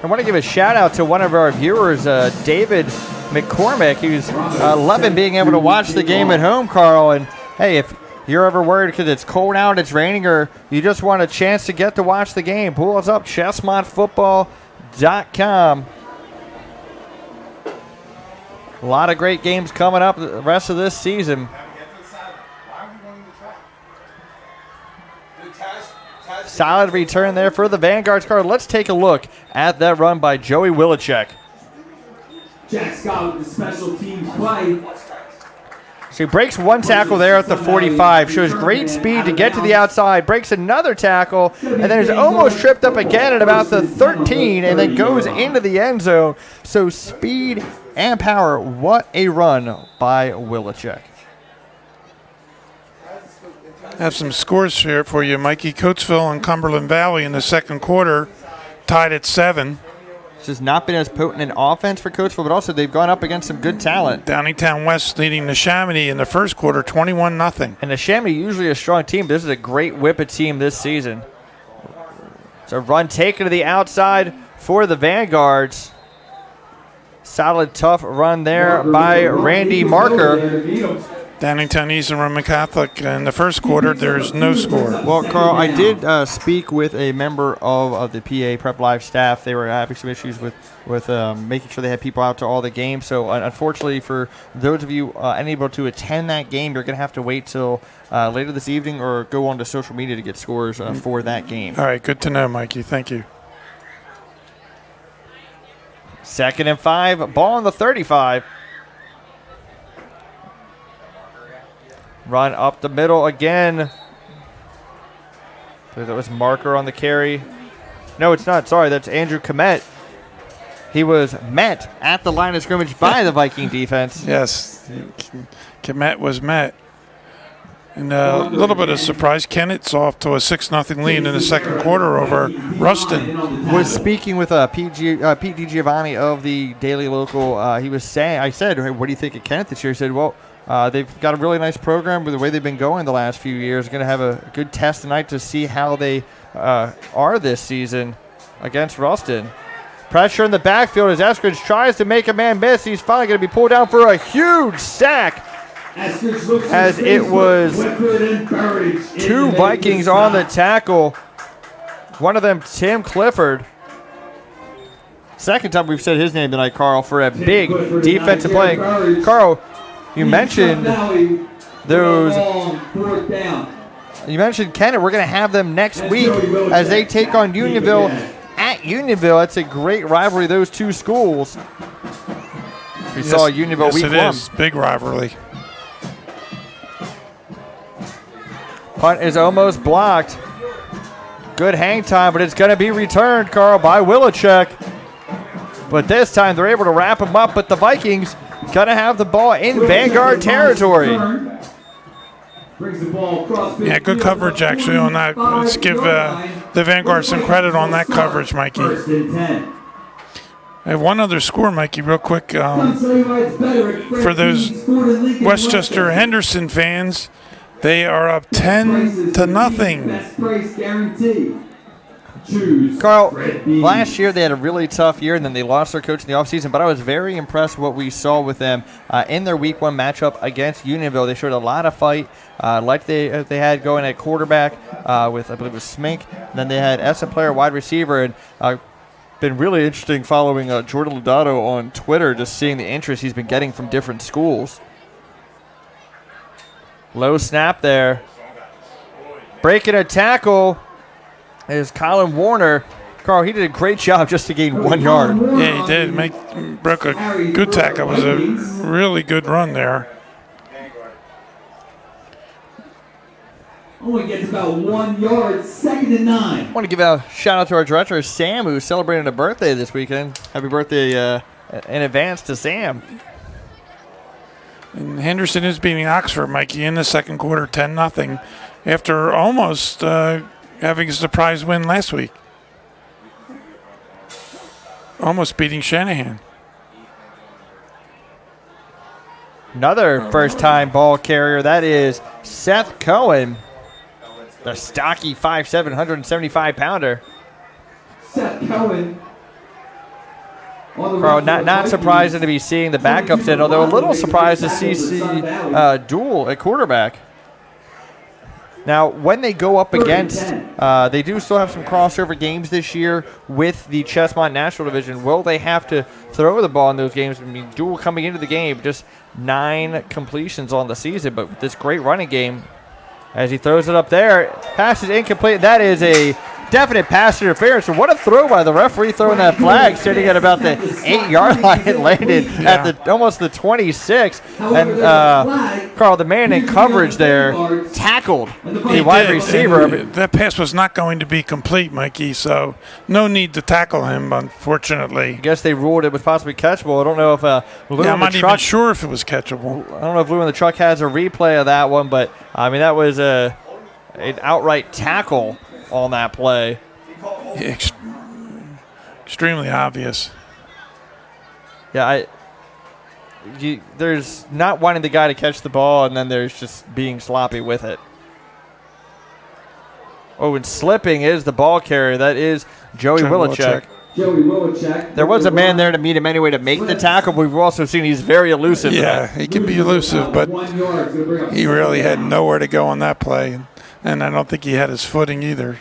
I want to give a shout out to one of our viewers, David McCormick, who's loving being able to watch the game at home, Carl. And hey, if you're ever worried because it's cold out, it's raining, or you just want a chance to get to watch the game, pull us up, ChestnutFootball.com. A lot of great games coming up the rest of this season. Solid return there for the Vanguards card. Let's take a look at that run by Joey Wilczek. Jack Scott with the special teams play. So he breaks one tackle there at the 45, shows great speed to get to the outside, breaks another tackle, and then is almost tripped up again at about the 13, and then goes into the end zone. So speed and power. What a run by Wilczek. Have some scores here for you, Mikey. Coatesville and Cumberland Valley in the second quarter tied at 7. This has not been as potent an offense for Coatesville, but also they've gone up against some good talent. Downingtown West leading the Chamonix in the first quarter 21-0. And the Chamonix usually a strong team. This is a great Whippet team this season. It's a run taken to the outside for the Vanguards. Solid, tough run there by Randy Marker. Downingtown East and Roman Catholic in the first quarter, there's no score. Well, Carl, I did speak with a member of the PA Prep Live staff. They were having some issues with making sure they had people out to all the games. So, unfortunately, for those of you unable to attend that game, you're going to have to wait till later this evening or go onto social media to get scores for that game. All right, good to know, Mikey. Thank you. 2nd and 5, ball on the 35. Run up the middle again. That was Marker on the carry. No, it's not. Sorry, that's Andrew Komet. He was met at the line of scrimmage by the Viking defense. Yes, Komet was met. And a little bit of surprise, Kennett's off to a 6-0 lead in the second quarter over Ruston. Was speaking with Pete DiGiovanni of the Daily Local. He was saying, I said, hey, what do you think of Kennett this year? He said, well, they've got a really nice program with the way they've been going the last few years. Going to have a good test tonight to see how they are this season against Ruston. Pressure in the backfield as Eskridge tries to make a man miss. He's finally going to be pulled down for a huge sack as it was two Vikings on the tackle. One of them, Tim Clifford. Second time we've said his name tonight, Carl, for a big defensive play. Carl, you mentioned those. You mentioned Kennett. We're going to have them next week as they take on Unionville at Unionville. It's a great rivalry, those two schools. We saw Unionville week 1. Yes, it is. Big rivalry. Punt is almost blocked. Good hang time, but it's going to be returned, Carl, by Willichek. But this time they're able to wrap him up, but the Vikings going to have the ball in Vanguard territory. Yeah, good coverage actually on that. Let's give the Vanguard some credit on that coverage, Mikey. I have one other score, Mikey, real quick. For those Westchester Henderson fans, they are up 10-0. Carl, last year they had a really tough year, and then they lost their coach in the offseason, but I was very impressed with what we saw with them in their week 1 matchup against Unionville. They showed a lot of fight, like they had going at quarterback with, I believe it was Smink. And then they had Essa player, wide receiver, and been really interesting following Jordan Lodato on Twitter, just seeing the interest he's been getting from different schools. Low snap there. Breaking a tackle is Colin Warner. Carl, he did a great job just to gain 1 yard. Yeah, he did. Broke a good tackle. It was a really good run there. Only gets about 1 yard, 2nd and 9. I want to give a shout out to our director, Sam, who's celebrating a birthday this weekend. Happy birthday in advance to Sam. And Henderson is beating Oxford, Mikey, in the second quarter, 10-0, after almost having a surprise win last week. Almost beating Shanahan. Another first-time ball carrier, that is Seth Cohen, the stocky 5'7", 175-pounder. Seth Cohen. Carl, not surprising to be seeing the backups in, although a little surprised to see Duel at quarterback. Now, when they go up against, they do still have some crossover games this year with the Chestmont National Division. Will they have to throw the ball in those games? I mean, Duel coming into the game, just 9 completions on the season, but with this great running game, as he throws it up there, pass is incomplete. That is a definite pass interference. So what a throw by the referee, throwing that flag, sitting at about the 8-yard line. It landed at almost the 26. And Carl, the man in coverage there, tackled the wide receiver. That pass was not going to be complete, Mikey, so no need to tackle him, unfortunately. I guess they ruled it was possibly catchable. I don't know if I'm not even sure if it was catchable. I don't know if Lou in the Truck has a replay of that one, but I mean, that was an outright tackle on that play. Extremely obvious. Yeah, there's not wanting the guy to catch the ball, and then there's just being sloppy with it. Oh, and slipping is the ball carrier. That is Joey Willichek. There was a man there to meet him anyway to make the tackle, but we've also seen he's very elusive. Yeah, he can be elusive, but he really had nowhere to go on that play, and I don't think he had his footing either.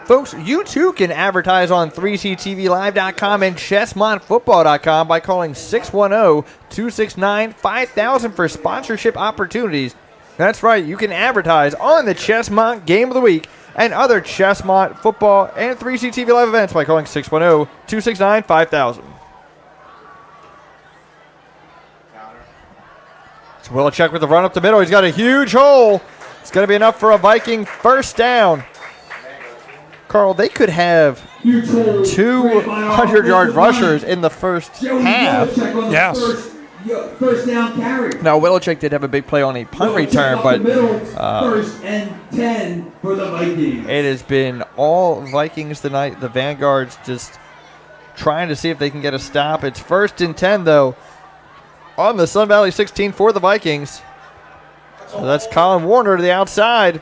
Folks, you too can advertise on 3ctvlive.com and chestmontfootball.com by calling 610-269-5000 for sponsorship opportunities. That's right, you can advertise on the Chestmont Game of the Week and other Chestmont football and 3CTV Live events by calling 610-269-5000. So Willichek with the run up the middle. He's got a huge hole. It's going to be enough for a Viking first down. Carl, they could have 200-yard rushers in the first half. Yes. First down carry. Now, Willichek did have a big play on a punt return, but first and 10 for the Vikings. It has been all Vikings tonight. The Vanguards just trying to see if they can get a stop. It's 1st and 10, though, on the Sun Valley 16 for the Vikings. So that's Colin Warner to the outside.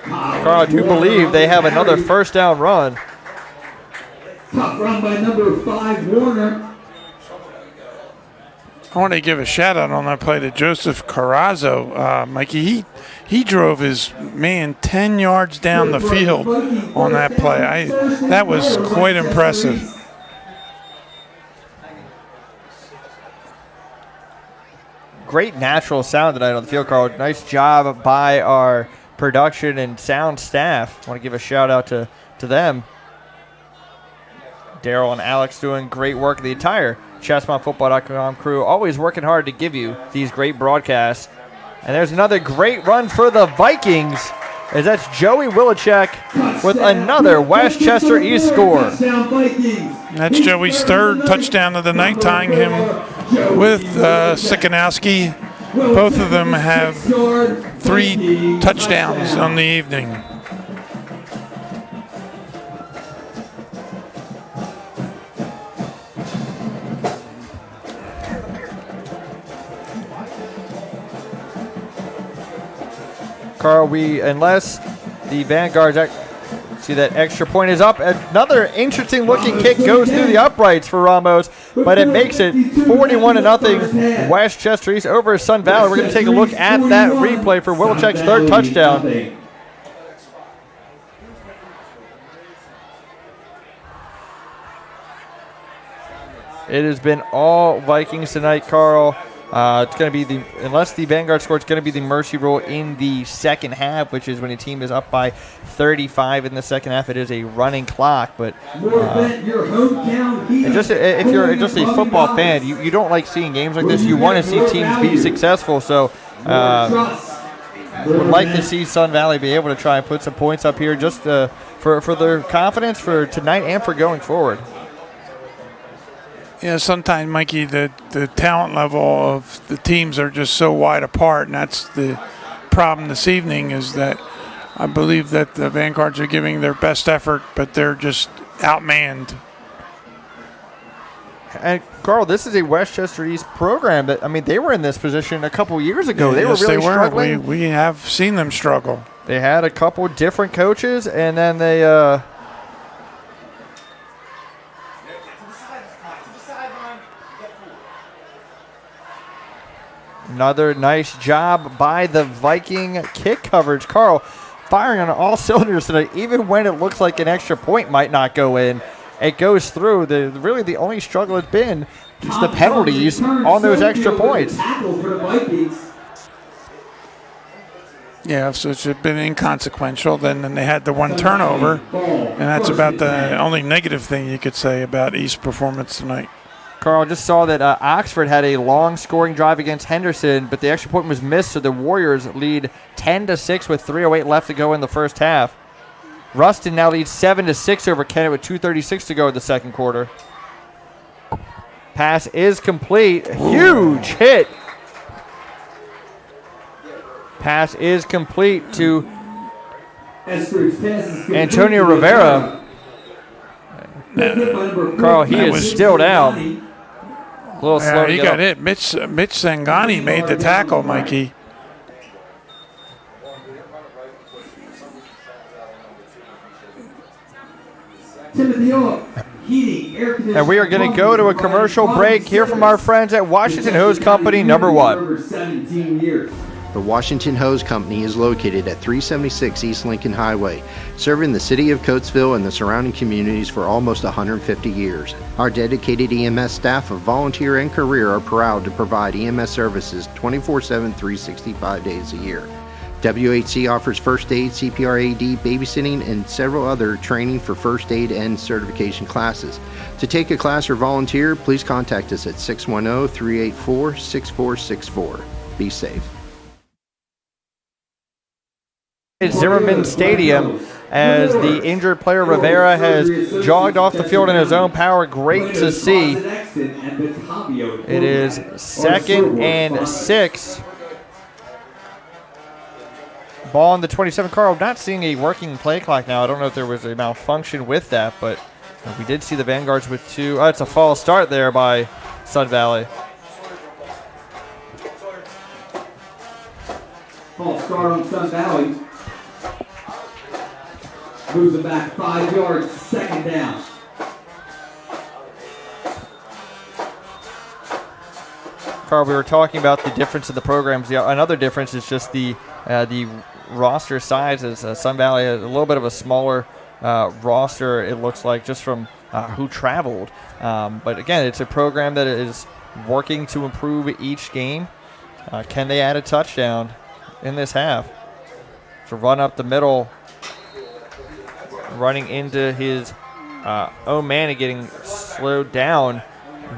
Carl, I do believe they have another first down run. Tough run by number 5, Warner. I want to give a shout out on that play to Joseph Carrazzo. Mikey, he drove his man 10 yards down the field on that play. That was quite impressive. Great natural sound tonight on the field, Carl. Nice job by our production and sound staff. I want to give a shout out to them. Daryl and Alex doing great work. The entire ChestmontFootball.com crew always working hard to give you these great broadcasts. And there's another great run for the Vikings, as that's Joey Wilczek with another Westchester East score. That's Joey's third touchdown of the night, tying him with Sikanowski. Both of them have 3 touchdowns on the evening. Carl, unless the Vanguards see that extra point is up, another interesting looking kick goes through the uprights for Ramos, but it makes it 41-0 Westchester East over Sun Valley. We're going to take a look at that replay for Wilczek's third touchdown. It has been all Vikings tonight, Carl. It's going to be unless the Vanguard score, it's going to be the mercy rule in the second half, which is when a team is up by 35 in the second half. It is a running clock, but if you're just a football fan, you don't like seeing games like this. You want to see teams be successful, so would like to see Sun Valley be able to try and put some points up here just for their confidence for tonight and for going forward. Yeah, sometimes, Mikey, the talent level of the teams are just so wide apart, and that's the problem this evening, is that I believe that the Vanguards are giving their best effort, but they're just outmanned. And, Carl, this is a Westchester East program that, they were in this position a couple years ago. Yeah, they were really struggling. We have seen them struggle. They had a couple different coaches, and then they another nice job by the Viking kick coverage. Carl, firing on all cylinders tonight, even when it looks like an extra point might not go in. It goes through. Really the only struggle has been just the penalties on those extra points. Yeah, so it's been inconsequential. Then they had the one turnover, and that's about the only negative thing you could say about East performance tonight. Carl, just saw that Oxford had a long scoring drive against Henderson, but the extra point was missed, so the Warriors lead 10-6 with 3:08 left to go in the first half. Ruston now leads 7-6 over Kennett with 2:36 to go in the second quarter. Pass is complete. Huge hit. Pass is complete to Antonio Rivera. Carl, he is still down. A little slow. He got hit. Mitch Sangani made the tackle, Mikey. And we are going to go to a commercial break. Hear from our friends at Washington Hose Company, number 1. The Washington Hose Company is located at 376 East Lincoln Highway, serving the city of Coatesville and the surrounding communities for almost 150 years. Our dedicated EMS staff of volunteer and career are proud to provide EMS services 24/7, 365 days a year. WHC offers first aid, CPR AD, babysitting, and several other training for first aid and certification classes. To take a class or volunteer, please contact us at 610-384-6464. Be safe. Zimmerman Stadium, as the injured player Rivera has jogged off the field in his own power. Great to see. It is 2nd and 6. Ball on the 27. Carl, not seeing a working play clock now. I don't know if there was a malfunction with that, but we did see the Vanguards with 2. Oh, it's a false start there by Sun Valley. False start on Sun Valley. Moves it back 5 yards, 2nd down. Carl, we were talking about the difference in the programs. Another difference is just the roster sizes. Sun Valley has a little bit of a smaller roster, it looks like, just from who traveled. But again, it's a program that is working to improve each game. Can they add a touchdown in this half? To run up the middle, running into his own man and getting slowed down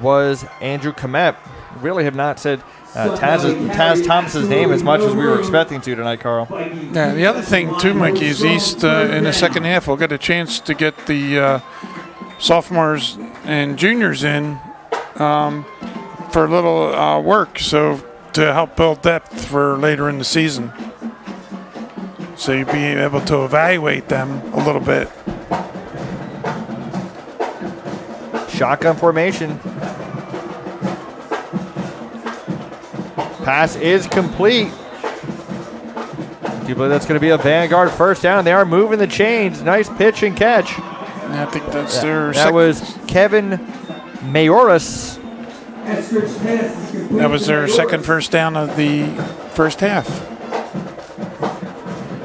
was Andrew Komet. Really have not said Taz Thomas's name as much as we were expecting to tonight, Carl. Yeah, the other thing too, Mikey, is East in the second half will get a chance to get the sophomores and juniors in for a little work, so to help build depth for later in the season. So you'll be able to evaluate them a little bit. Shotgun formation. Pass is complete. Do you believe that's going to be a Vanguard first down? They are moving the chains. Nice pitch and catch. I think that's their That was Kevin Mayoris. That was their second first down of the first half.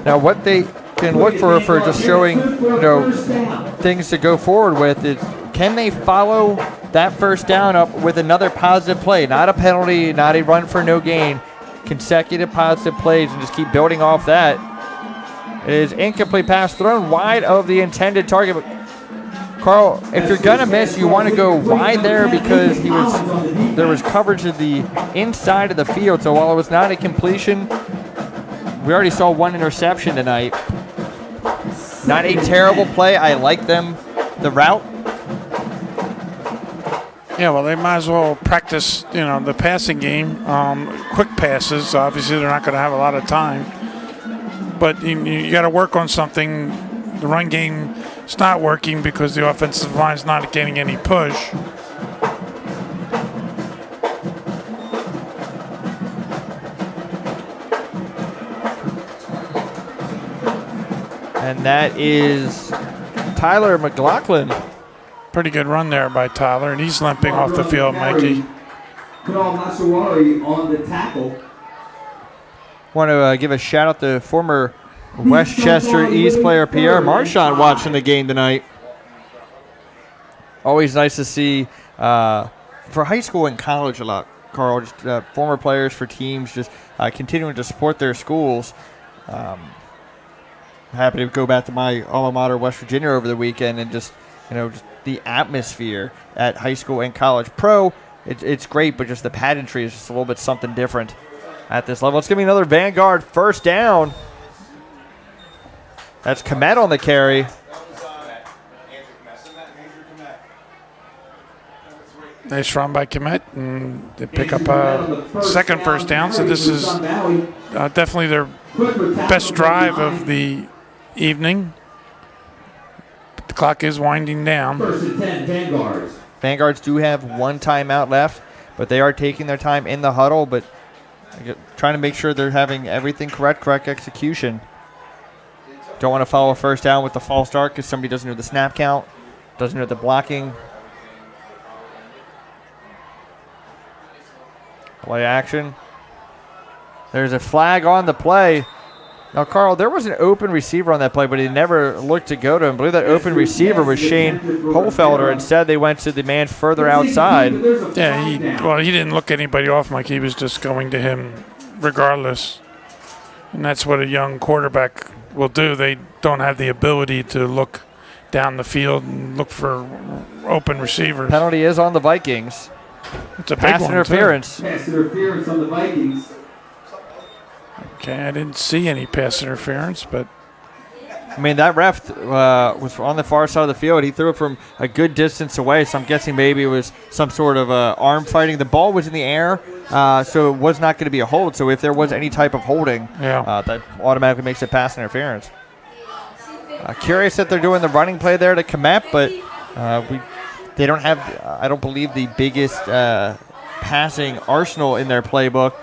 Now, what they can look for just showing, things to go forward with is, can they follow that first down up with another positive play? Not a penalty, not a run for no gain. Consecutive positive plays and just keep building off that. It is incomplete pass thrown wide of the intended target. But Carl, if you're going to miss, you want to go wide there because there was coverage of the inside of the field. So while it was not a completion, we already saw one interception tonight. Not a terrible play. I like them, the route. Yeah, well, they might as well practice, the passing game. Quick passes, obviously they're not going to have a lot of time. But you got to work on something. The run game is not working because the offensive line's not getting any push. And that is Tyler McLaughlin. Pretty good run there by Tyler, and he's limping off the field, Mikey. On the tackle. Want to give a shout out to former Westchester East player Pierre Marchand watching the game tonight. Always nice to see for high school and college a lot, Carl. Just former players for teams just continuing to support their schools. Happy to go back to my alma mater, West Virginia, over the weekend, and just the atmosphere at high school and college. Pro, it's great, but just the pageantry is just a little bit something different at this level. It's going to be another Vanguard first down. That's Komet on the carry. Nice run by Komet, and they pick up a second first down. So this is definitely their best drive of the evening. The clock is winding down. First and 10, Vanguards. Vanguards do have one timeout left, but they are taking their time in the huddle, but trying to make sure they're having everything correct execution. Don't want to follow a first down with the false start because somebody doesn't know the snap count, doesn't know the blocking. Play action. There's a flag on the play. Now, Carl, there was an open receiver on that play, but he never looked to go to him. I believe that open receiver was Shane Holfelder. Instead, they went to the man further outside. Yeah, he didn't look anybody off, Mike. He was just going to him regardless. And that's what a young quarterback will do. They don't have the ability to look down the field and look for open receivers. Penalty is on the Vikings. It's a big pass one, interference. Too. Pass interference on the Vikings. Okay, I didn't see any pass interference, but I mean, that ref was on the far side of the field. He threw it from a good distance away, so I'm guessing maybe it was some sort of arm fighting. The ball was in the air, so it was not going to be a hold. So if there was any type of holding, that automatically makes it pass interference. Curious that they're doing the running play there to Komet, but they don't have, I don't believe, the biggest passing arsenal in their playbook.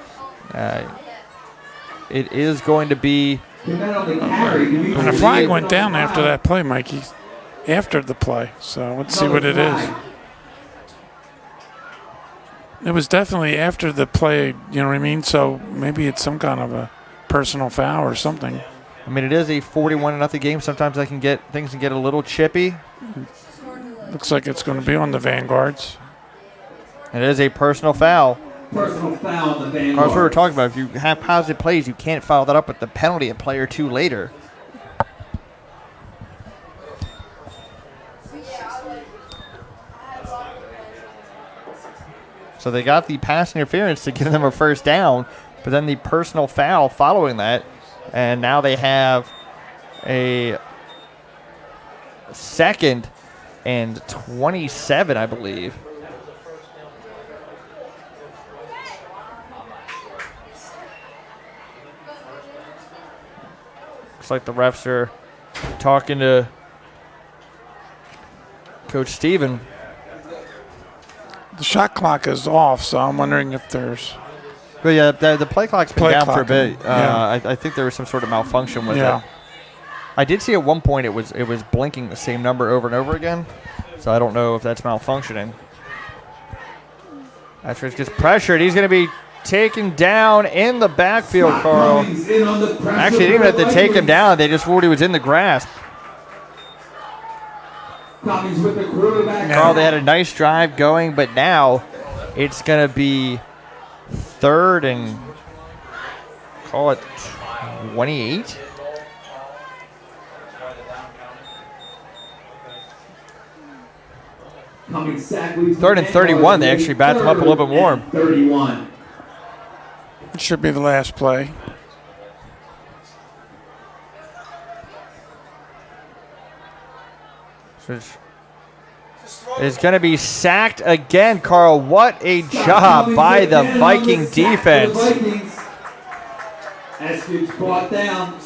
It is going to be. And the flag went down after that play, Mikey. After the play. So let's see what it is. It was definitely after the play, you know what I mean? So maybe it's some kind of a personal foul or something. I mean, it is a 41-0 game. Sometimes things can get a little chippy. Looks like it's going to be on the Vanguards. It is a personal foul. Personal foul on the Vanguards. That's what we were talking about. If you have positive plays, you can't follow that up with the penalty a play or two later. So they got the pass interference to give them a first down, but then the personal foul following that, and now they have a 2nd and 27, I believe. Looks like the refs are talking to Coach Steven. The shot clock is off, so I'm wondering if there's... But yeah, the play clock's been down for a bit. Yeah. I think there was some sort of malfunction with Yeah. it. I did see at one point it was blinking the same number over and over again, so I don't know if that's malfunctioning. Astros gets pressured. He's going to be taken down in the backfield, Carl. Actually, they didn't even have to take him down. They just ruled he was in the grasp. With the quarterback. Carl, they had a nice drive going, but now it's going to be 3rd and, call it 28. Coming sack leads 3rd and 31. They actually backed him up a little bit more. 31. It should be the last play. Is going to be sacked again, Carl. What a job by the Viking defense. Eskridge brought down.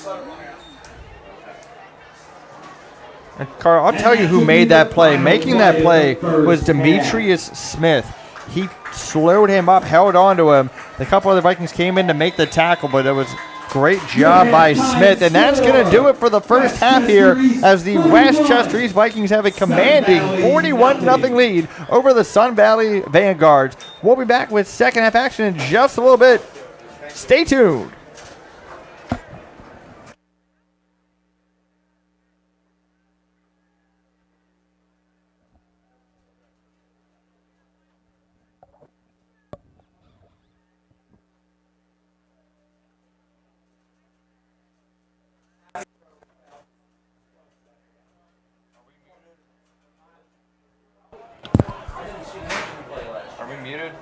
And Carl, I'll tell you who made that play. Making that play was Demetrius Smith. He slowed him up, held on to him. A couple other Vikings came in to make the tackle, but it was great job by Smith. And that's going to do it for the first half here as the Westchester East Vikings have a commanding 41-0 lead over the Sun Valley Vanguards. We'll be back with second half action in just a little bit. Stay tuned. Are we muted?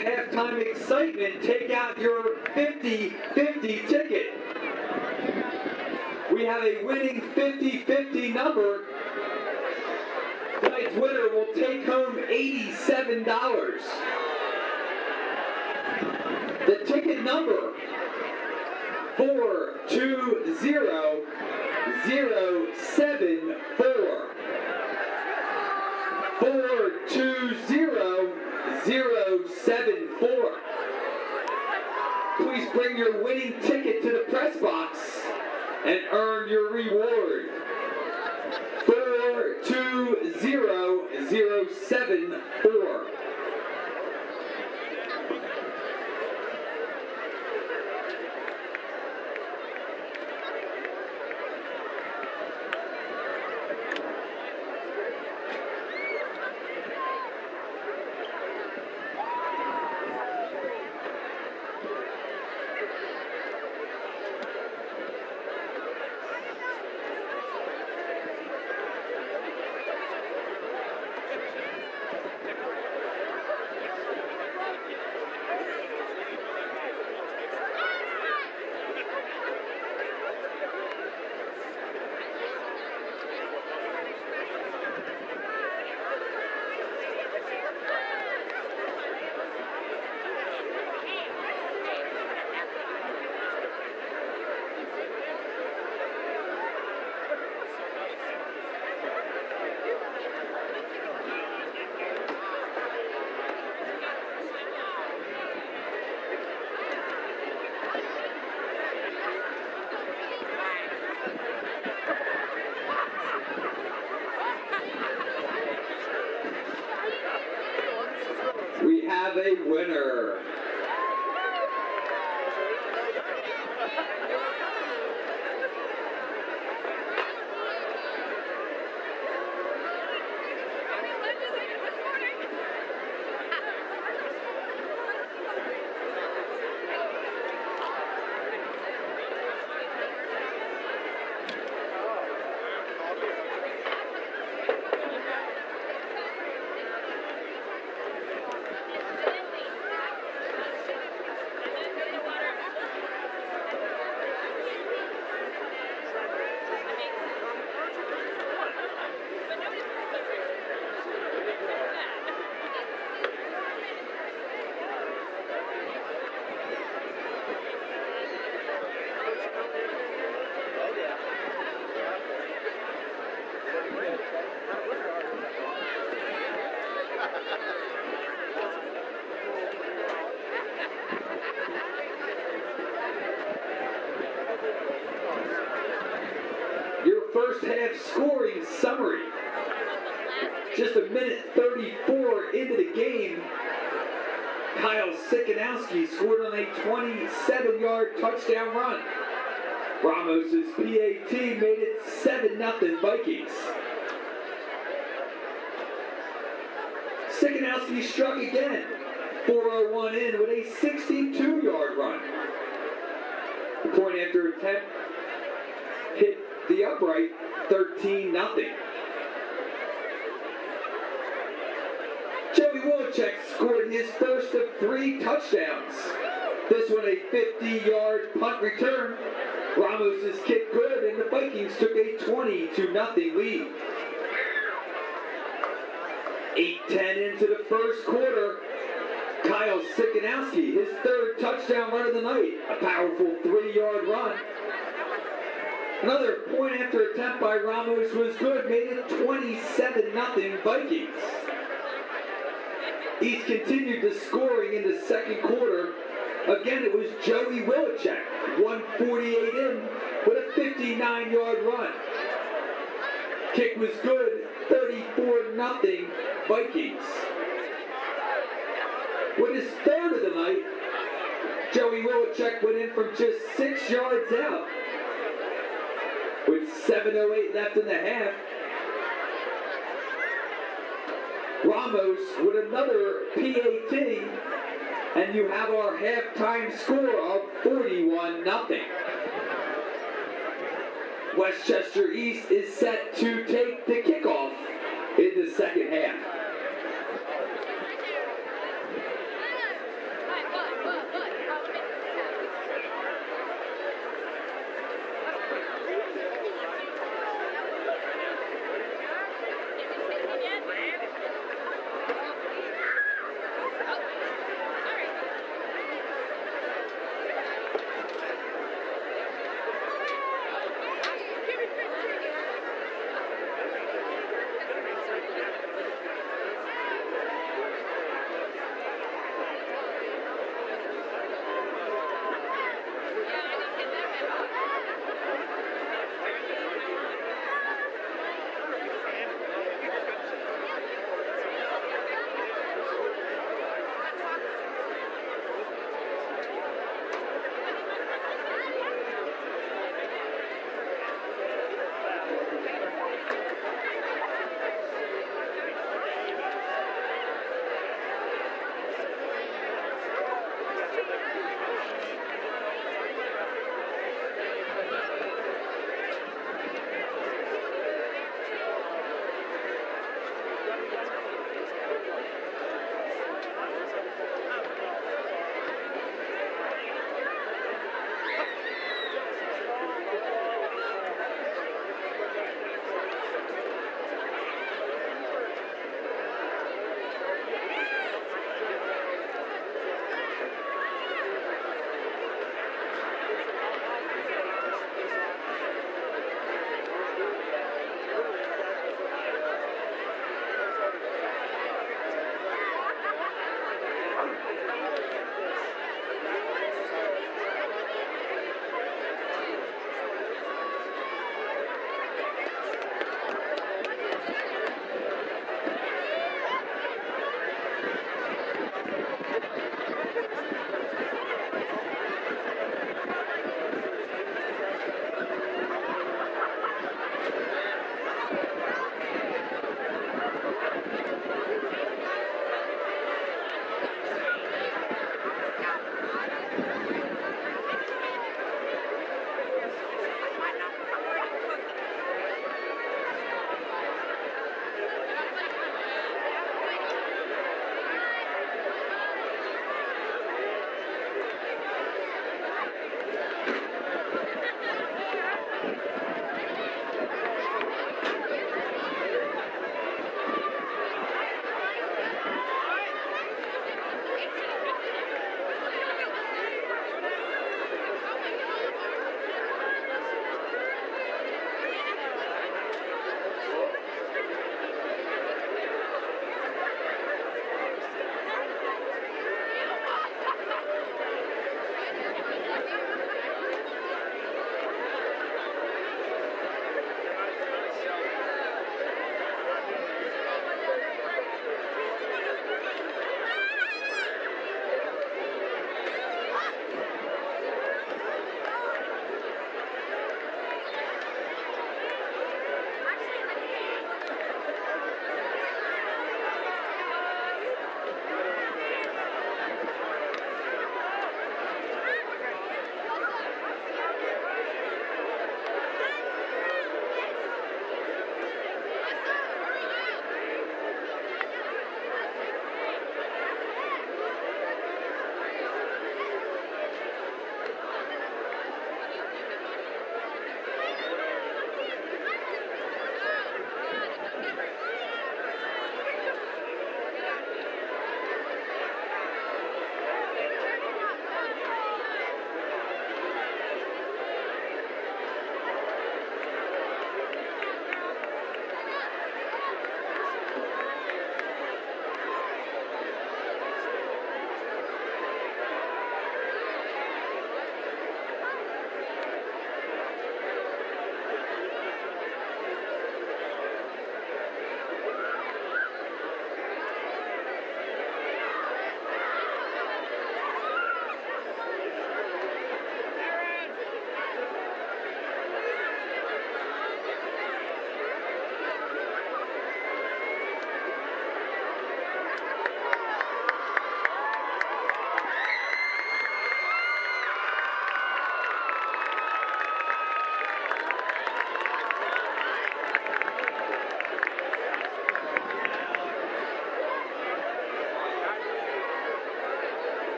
halftime excitement, take out your 50-50 ticket. We have a winning 50-50 number. Tonight's winner will take home $87. The ticket number 420074. 420074. Please bring your winning ticket to the press box and earn your reward. 420074. have a winner. Your first half scoring summary. Just a minute 34 into the game, Kyle Sikanowski scored on a 27-yard touchdown run. Ramos' PAT made it 7-0 Vikings. Sikanowski struck again, 4:01 in with a 62-yard run. The point after attempt hit the upright, 13-0. Joey Wilczek scored his first of 3 touchdowns. This one a 50-yard punt return. Ramos' kick good, and the Vikings took a 20-0 lead. 8:10 into the first quarter. Kyle Sikanowski, his 3rd touchdown run of the night. A powerful 3-yard run. Another point after attempt by Ramos was good, made it 27-0 Vikings. East continued the scoring in the second quarter. Again, it was Joey Wilczek, 1:48 in, with a 59-yard run. Kick was good, 34-0 Vikings. With his 3rd of the night, Joey Wilczek went in from just 6 yards out. With 7:08 left in the half, Ramos with another PAT, and you have our halftime score of 41-0. Westchester East is set to take the kickoff in the second half.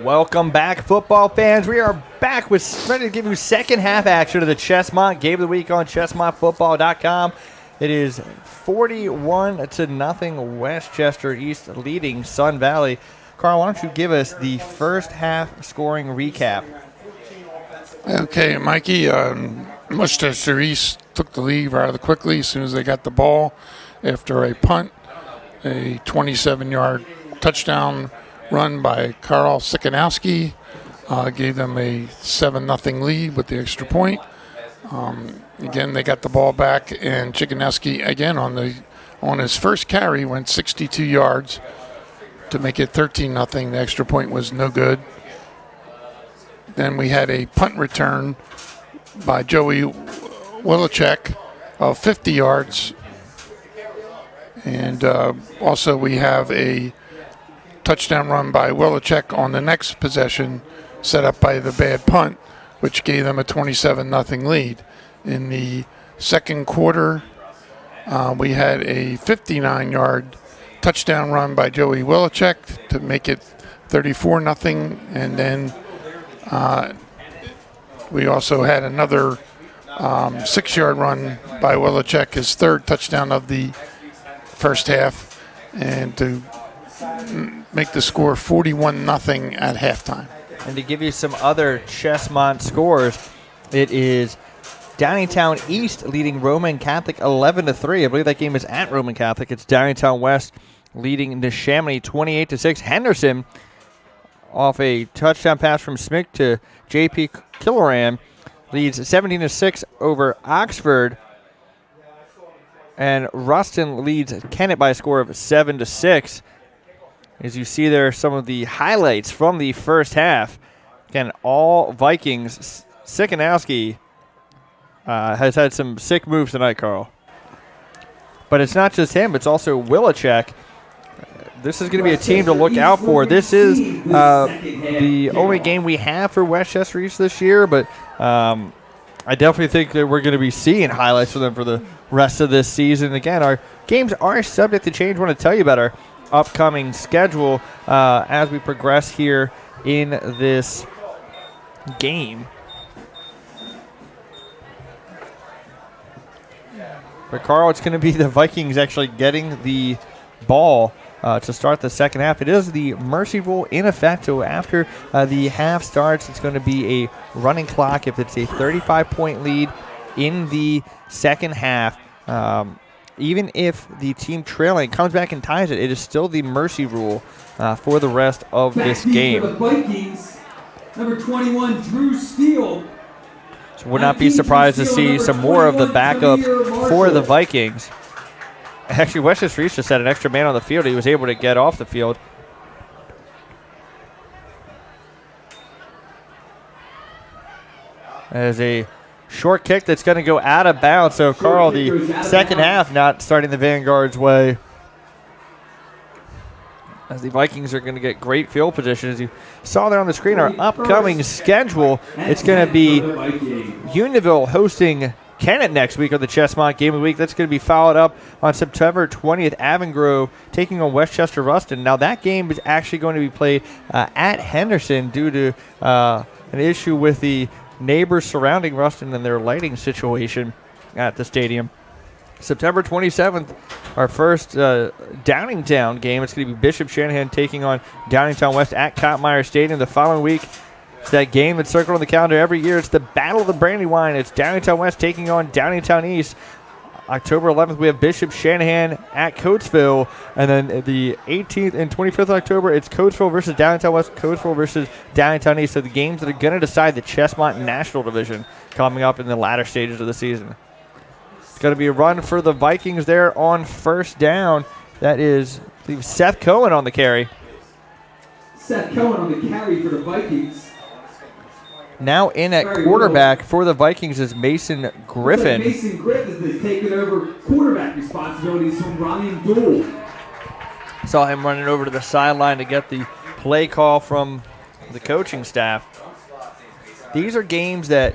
Welcome back, football fans. We are back with ready to give you second half action of the Chestmont Game of the Week on ChestmontFootball.com. It is 41-0 Westchester East leading Sun Valley. Carl, why don't you give us the first half scoring recap? Okay, Mikey. Westchester East took the lead rather quickly as soon as they got the ball after a punt, a 27-yard touchdown run by Karl Sikanowski gave them a 7-0 lead with the extra point. Again, they got the ball back, and Sikanowski again on his first carry went 62 yards to make it 13-0. The extra point was no good. Then we had a punt return by Joey Wilczek of 50 yards. And also we have a touchdown run by Wilczek on the next possession set up by the bad punt, which gave them a 27-0 lead. In the second quarter, we had a 59-yard touchdown run by Joey Wilczek to make it 34-0. And then we also had another 6-yard run by Wilczek, his third touchdown of the first half, and to make the score 41-0 at halftime. And to give you some other Chestmont scores, it is Downingtown East leading Roman Catholic 11-3. I believe that game is at Roman Catholic. It's Downingtown West leading Neshaminy 28-6. Henderson, off a touchdown pass from Smick to J.P. Killoran, leads 17-6 over Oxford. And Ruston leads Kennett by a score of 7-6. As you see there, some of the highlights from the first half. Again, all Vikings. Sikanowski has had some sick moves tonight, Carl. But it's not just him, it's also Wilczek. This is going to be a team to look out for. This is the only game we have for Westchester East this year, but I definitely think that we're going to be seeing highlights for them for the rest of this season. Again, our games are subject to change. I want to tell you about our upcoming schedule as we progress here in this game. But Carl, it's going to be the Vikings actually getting the ball to start the second half. It is the mercy rule in effect, so after the half starts, it's going to be a running clock. If it's a 35-point lead in the second half, even if the team trailing comes back and ties it, it is still the mercy rule for the rest of this game. For the Vikings, number 21, Drew Steele. So would not be surprised to see some more of the backup for the Vikings. Actually, Westchester East just had an extra man on the field. He was able to get off the field. As a short kick that's going to go out of bounds. So, Carl, the second half not starting the Vanguards' way. As the Vikings are going to get great field position. As you saw there on the screen, our upcoming schedule, it's going to be Unionville hosting Kennett next week on the Chestmont Game of the Week. That's going to be followed up on September 20th, Avongrove taking on Westchester Ruston. Now, that game is actually going to be played at Henderson due to an issue with the neighbors surrounding Ruston and their lighting situation at the stadium. September 27th, our first Downingtown game. It's going to be Bishop Shanahan taking on Downingtown West at Kottmeyer Stadium. The following week, it's that game that's circled on the calendar every year. It's the Battle of the Brandywine. It's Downingtown West taking on Downingtown East. October 11th, we have Bishop Shanahan at Coatesville. And then the 18th and 25th of October, it's Coatesville versus Downingtown West, Coatesville versus Downingtown East. So the games that are going to decide the Chestmont National Division coming up in the latter stages of the season. It's going to be a run for the Vikings there on first down. That is, I believe, Seth Cohen on the carry. Seth Cohen on the carry for the Vikings. Now in at quarterback for the Vikings is Mason Griffin. Mason Griffin is taking over quarterback responsibilities from Ryan Dool. Saw him running over to the sideline to get the play call from the coaching staff. These are games that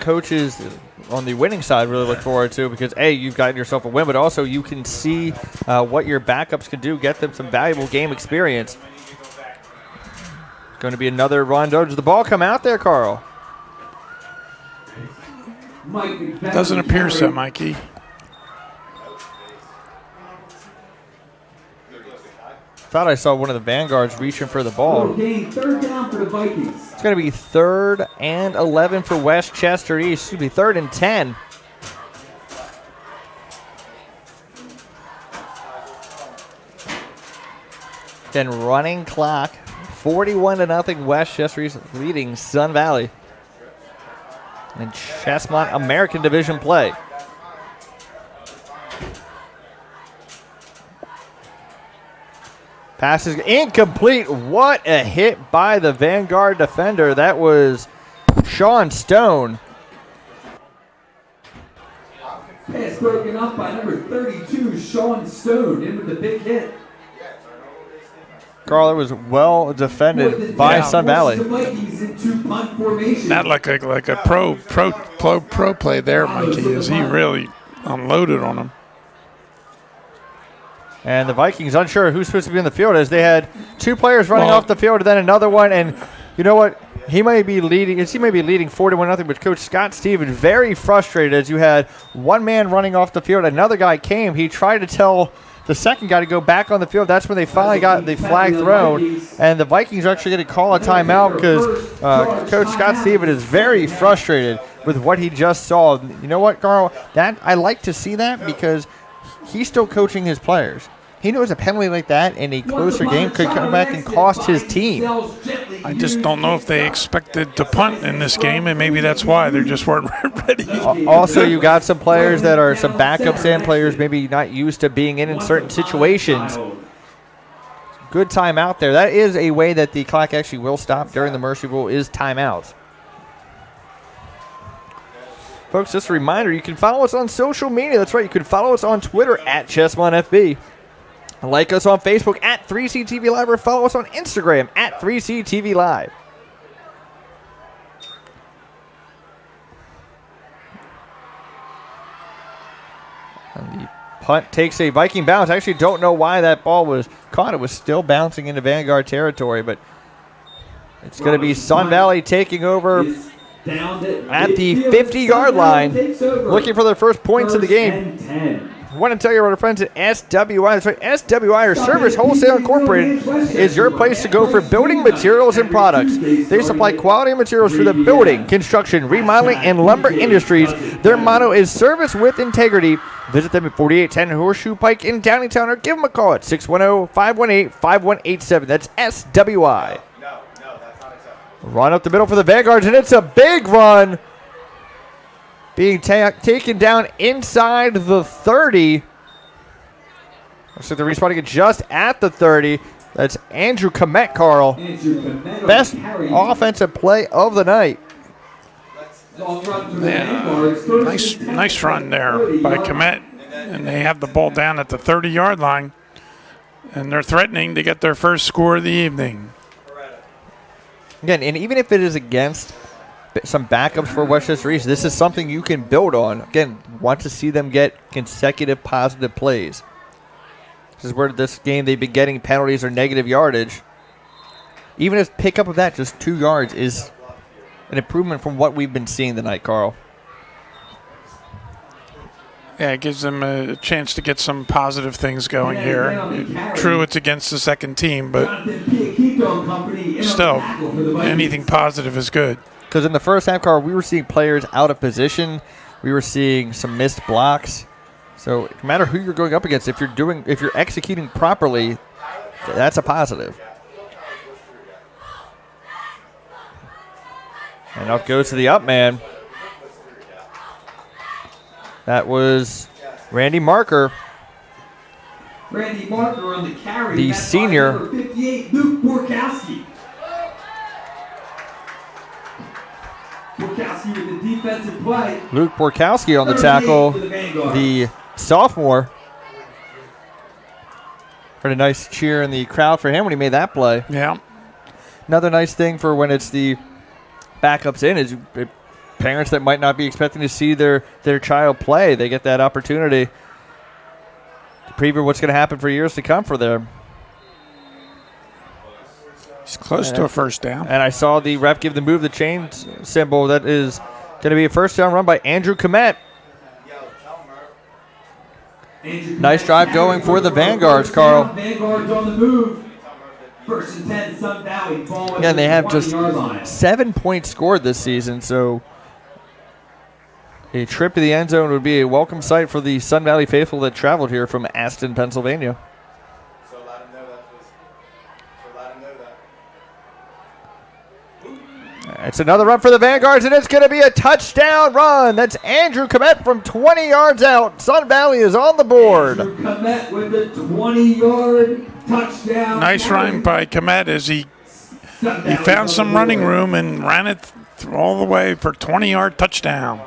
coaches on the winning side really look forward to because, A, you've gotten yourself a win, but also you can see what your backups can do, get them some valuable game experience. Going to be another run. Does the ball come out there, Carl? Doesn't appear so, Mikey. Thought I saw one of the Vanguards reaching for the ball. Third down for the Vikings. It's going to be 3rd and 11 for Westchester East. Excuse me, 3rd and 10. Then running clock. 41-0 Westchester East leading Sun Valley in Chestmont American Division play. Pass is incomplete. What a hit by the Vanguard defender. That was Sean Stone. Pass broken up by number 32, Sean Stone, in with the big hit. Carl, it was well defended by Sun Valley. Not like a pro play there, Mikey, as he really unloaded on him. And the Vikings unsure who's supposed to be in the field as they had 2 players running off the field and then another one. And you know what? He may be leading 41-0, but Coach Scott Stevens very frustrated as you had one man running off the field. Another guy came. He tried to tell the second guy to go back on the field. That's when they finally got the flag thrown. And the Vikings are actually going to call a timeout because Coach Scott Stevens is very frustrated with what he just saw. You know what, Carl? I like to see that because he's still coaching his players. He knows a penalty like that in a closer game could come back and cost his team. I just don't know if they expected to punt in this game, and maybe that's why they just weren't ready. Also, you got some players that are some backups and players maybe not used to being in certain situations. Good timeout there. That is a way that the clock actually will stop during the Mercy Rule is timeouts. Folks, just a reminder, you can follow us on social media. That's right, you can follow us on Twitter at ChessmontFB. Like us on Facebook at 3CTV Live or follow us on Instagram at 3CTV Live. And the punt takes a Viking bounce. I actually don't know why that ball was caught. It was still bouncing into Vanguard territory, but it's going to be Sun Valley taking over at the 50-yard line, looking for their first points of the game. I want to tell you about our friends at SWI. That's right, SWI, or Service Wholesale Incorporated, is your place to go for building materials and products. They supply quality materials for the building, construction, remodeling, and lumber industries. Their motto is service with integrity. Visit them at 4810 Horseshoe Pike in Downingtown or give them a call at 610-518-5187. That's SWI. Run up the middle for the Vanguards, and it's a big run. Being taken down inside the 30. Looks like they're respawning it just at the 30. That's Andrew Komet, Carl. Best offensive play of the night. Nice run there by Komet. And they have the ball down at the 30-yard line. And they're threatening to get their first score of the evening. Again, and even if it is against some backups for Westchester East, this is something you can build on. Again, want to see them get consecutive positive plays. This is where this game they've been getting penalties or negative yardage. Even if pickup of that, just 2 yards, is an improvement from what we've been seeing tonight, Carl. Yeah, it gives them a chance to get some positive things going here. True, it's against the second team, but still, anything positive is good. Because in the first half, Carl, we were seeing players out of position. We were seeing some missed blocks. So no matter who you're going up against, if you're executing properly, that's a positive. And up goes to the up man. That was Randy Marker. Randy Marker on the carry. The senior. Number 58, Luke Borkowski. Borkowski with the defensive play. Luke Borkowski on the tackle. The sophomore. Heard a nice cheer in the crowd for him when he made that play. Yeah. Another nice thing for when it's the backups in is parents that might not be expecting to see their child play, they get that opportunity to preview what's going to happen for years to come for them. He's close to a first down. And I saw the ref give the move the chain symbol. That is going to be a first down run by Andrew Komet. Nice drive going for the Vanguards, Carl. Vanguards on the move. First and 10, Sun Valley. Again, they have just 7 points scored this season, so a trip to the end zone would be a welcome sight for the Sun Valley faithful that traveled here from Aston, Pennsylvania. It's another run for the Vanguards, and it's going to be a touchdown run. That's Andrew Komet from 20 yards out. Sun Valley is on the board. Andrew Komet with a 20-yard touchdown. Nice run by Komet as he found some running room and ran it all the way for 20-yard touchdown.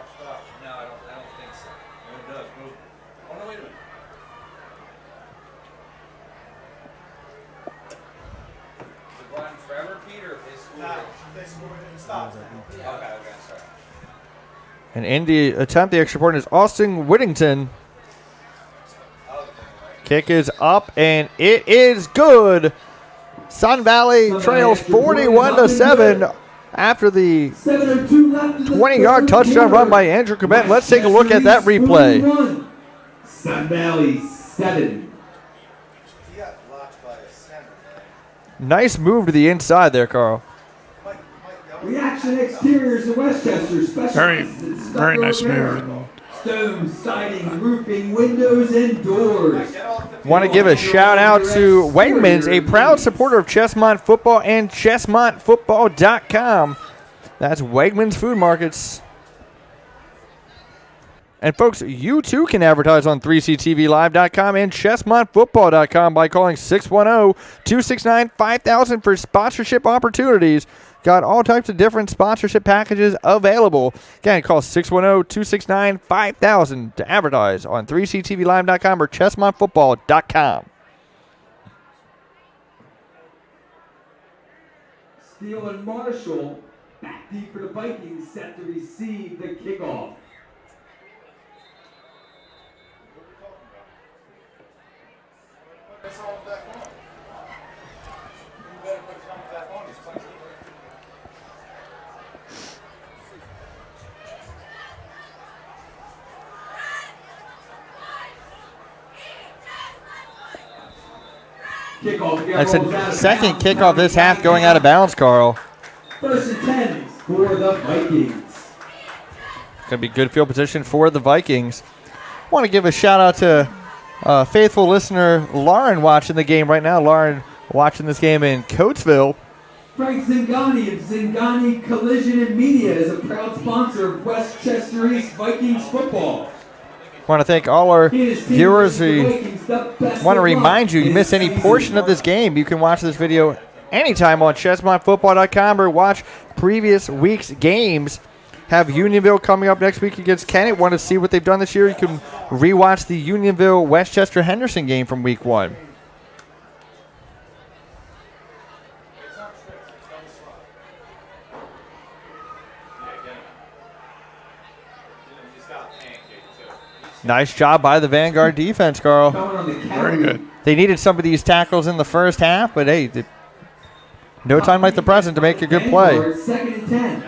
And in the attempt, the extra point is Austin Whittington. Kick is up, and it is good. Sun Valley trails 41-7 after the 20-yard touchdown run by Andrew Komet. Let's take a look at that replay. Sun Valley 7. Nice move to the inside there, Carl. Reaction Exteriors in Westchester. Very nice move. Stone, siding, roofing, windows, and doors. Want to give a shout out to Wegmans, a proud supporter of Chesmont football and ChesmontFootball.com. That's Wegmans Food Markets. And folks, you too can advertise on 3CTVLive.com and ChesmontFootball.com by calling 610-269-5000 for sponsorship opportunities. Got all types of different sponsorship packages available. Again, call 610-269-5000 to advertise on 3CTVLive.com or ChesmontFootball.com. Steele and Marshall back deep for the Vikings, set to receive the kickoff. That's a second kickoff this half going out of bounds, Carl. First and 10 for the Vikings. Going to be good field position for the Vikings. Want to give a shout out to faithful listener Lauren watching the game right now. Lauren watching this game in Coatesville. Frank Zingani of Zingani Collision and Media is a proud sponsor of Westchester East Vikings football. Want to thank all our viewers who want to remind you miss any portion of this game. You can watch this video anytime on ChesmontFootball.com or watch previous week's games. Have Unionville coming up next week against Kennett. Want to see what they've done this year? You can rewatch the Unionville-Westchester Henderson game from week 1. Nice job by the Vanguard defense, Carl. Very good. They needed some of these tackles in the first half, but hey, no time like the present to make a good play. Second and 10.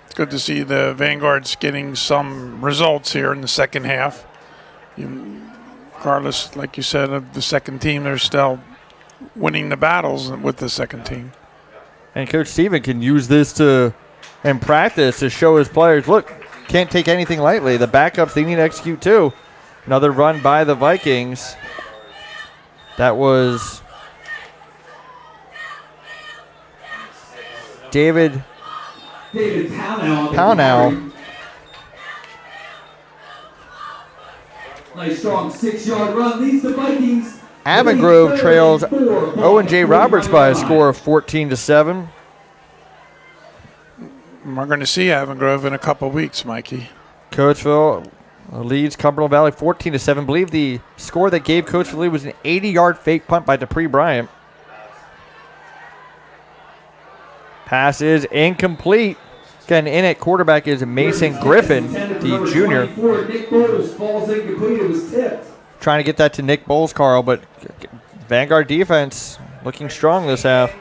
It's good to see the Vanguards getting some results here in the second half. Regardless, like you said, of the second team, they're still winning the battles with the second team. And Coach Steven can use this in practice to show his players, look, can't take anything lightly. The backups, they need to execute too. Another run by the Vikings. That was David Pownell. Nice strong 6-yard run leads the Vikings. Avongrove trails Owen J. Roberts by a score of 14-7. We're going to see Avongrove in a couple weeks, Mikey. Coatesville leads Cumberland Valley 14-7. I believe the score that gave Coatesville lead was an 80-yard fake punt by Dupree Bryant. Pass is incomplete. Again, in at quarterback is Mason Griffin, the junior. Nick Bowles falls incomplete. It was tipped. Trying to get that to Nick Bowles, Carl, but Vanguard defense looking strong this half.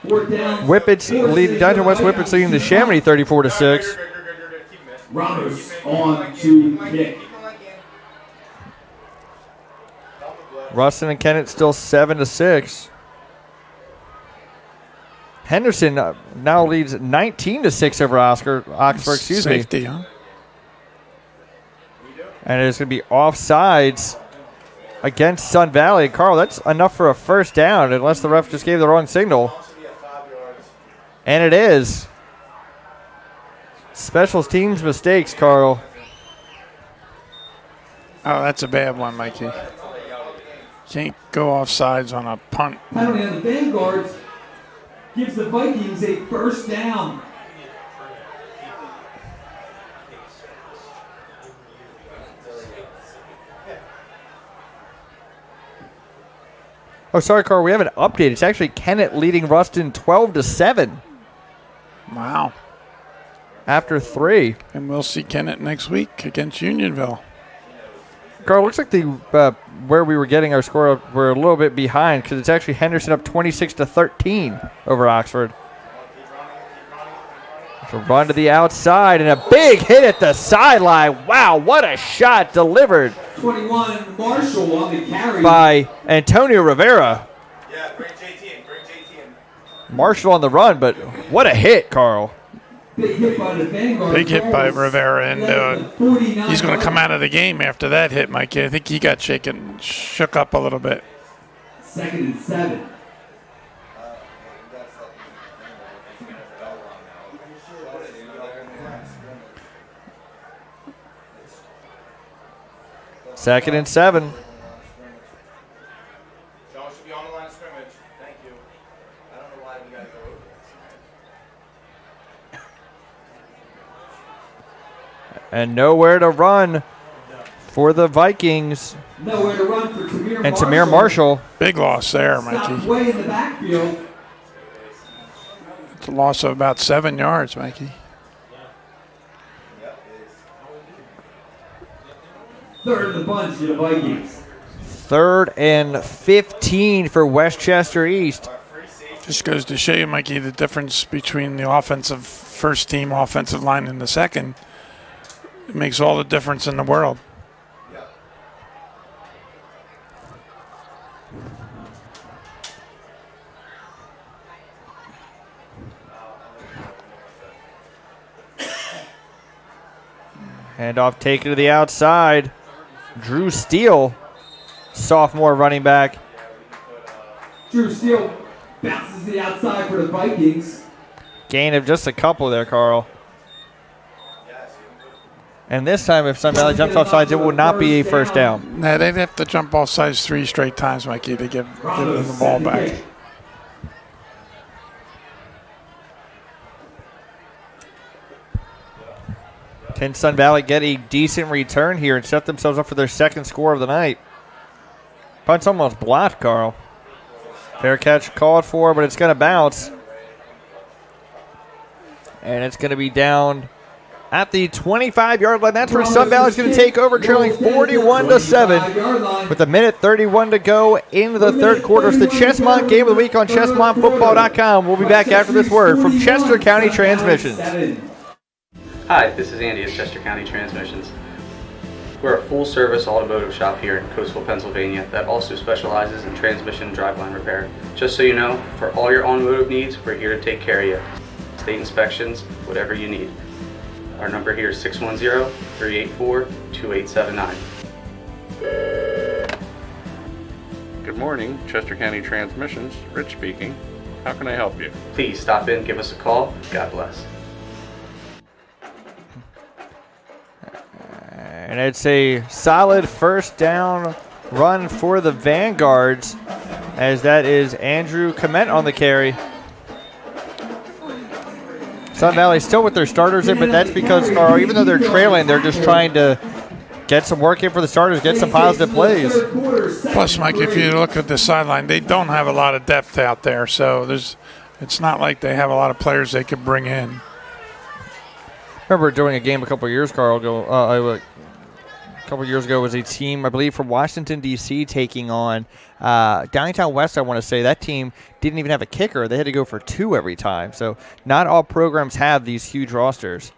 Whippets lead Dr. West Whippets leading the Chamonix 34-6. Ramos on to kick. Rustin and Kennett still 7-6. Henderson now leads 19-6 over Oxford. Safety, huh? And it's going to be offsides against Sun Valley. Carl, that's enough for a first down unless the ref just gave the wrong signal. And it is. Special teams mistakes, Carl. Oh, that's a bad one, Mikey. Can't go offsides on a punt. Penalty on the Vanguards gives the Vikings a first down. Oh, sorry, Carl. We have an update. It's actually Kennett leading Ruston 12-7 Wow. after 3. And we'll see Kennett next week against Unionville. Carl, looks like the where we were getting our score, we're a little bit behind because it's actually Henderson up 26-13 over Oxford. So run to the outside and a big hit at the sideline. Wow, what a shot delivered 21 Marshall on the carry by Antonio Rivera. Yeah, bring JT in. Marshall on the run, but what a hit, Carl. Big hit by the Vanguards. Big hit by Rivera, and he's going to come out of the game after that hit, Mikey. I think he got shook up a little bit. 2nd and 7. Second and 7. Sean should be on the line of scrimmage. Thank you. I don't know why we got to go over this. And nowhere to run for the Vikings. Nowhere to run for Tamir And Tamir Marshall. Big loss there, Stopped Mikey. way in the backfield. It's a loss of about 7 yards, Mikey. Third in the bunch for the Vikings. 3rd and 15 for Westchester East. Just goes to show you, Mikey, the difference between the first team offensive line and the second. It makes all the difference in the world. Handoff taken to the outside. Drew Steele, sophomore running back. Drew Steele bounces to the outside for the Vikings. Gain of just a couple there, Carl. And this time, if Sun Valley jumps off sides, it will not be a first down. Nah, they'd have to jump off sides 3 straight times, Mikey, to give them the ball back. Can Sun Valley get a decent return here and set themselves up for their second score of the night? Punt's almost blocked, Carl. Fair catch called for, but it's going to bounce. And it's going to be down at the 25-yard line. That's where Sun Valley's going to take over, trailing 41-7 with 1:31 to go in the third quarter. It's the Chesmont Game of the Week on ChesmontFootball.com. We'll be back after this word from Chester County Transmissions. Hi, this is Andy at Chester County Transmissions. We're a full-service automotive shop here in Coatesville, Pennsylvania that also specializes in transmission and driveline repair. Just so you know, for all your automotive needs, we're here to take care of you. State inspections, whatever you need. Our number here is 610-384-2879. Good morning, Chester County Transmissions. Rich speaking. How can I help you? Please stop in, give us a call. God bless. And it's a solid first down run for the Vanguards, as that is Andrew Clement on the carry. Sun Valley still with their starters in, but that's because, Carl, even though they're trailing, they're just trying to get some work in for the starters, get some positive plays. Plus, Mike, if you look at the sideline, they don't have a lot of depth out there, so it's not like they have a lot of players they could bring in. remember doing a game a couple of years, Carl, a couple of years ago was a team, I believe, from Washington, D.C. taking on Downtown West, I want to say. That team didn't even have a kicker. They had to go for 2 every time. So not all programs have these huge rosters.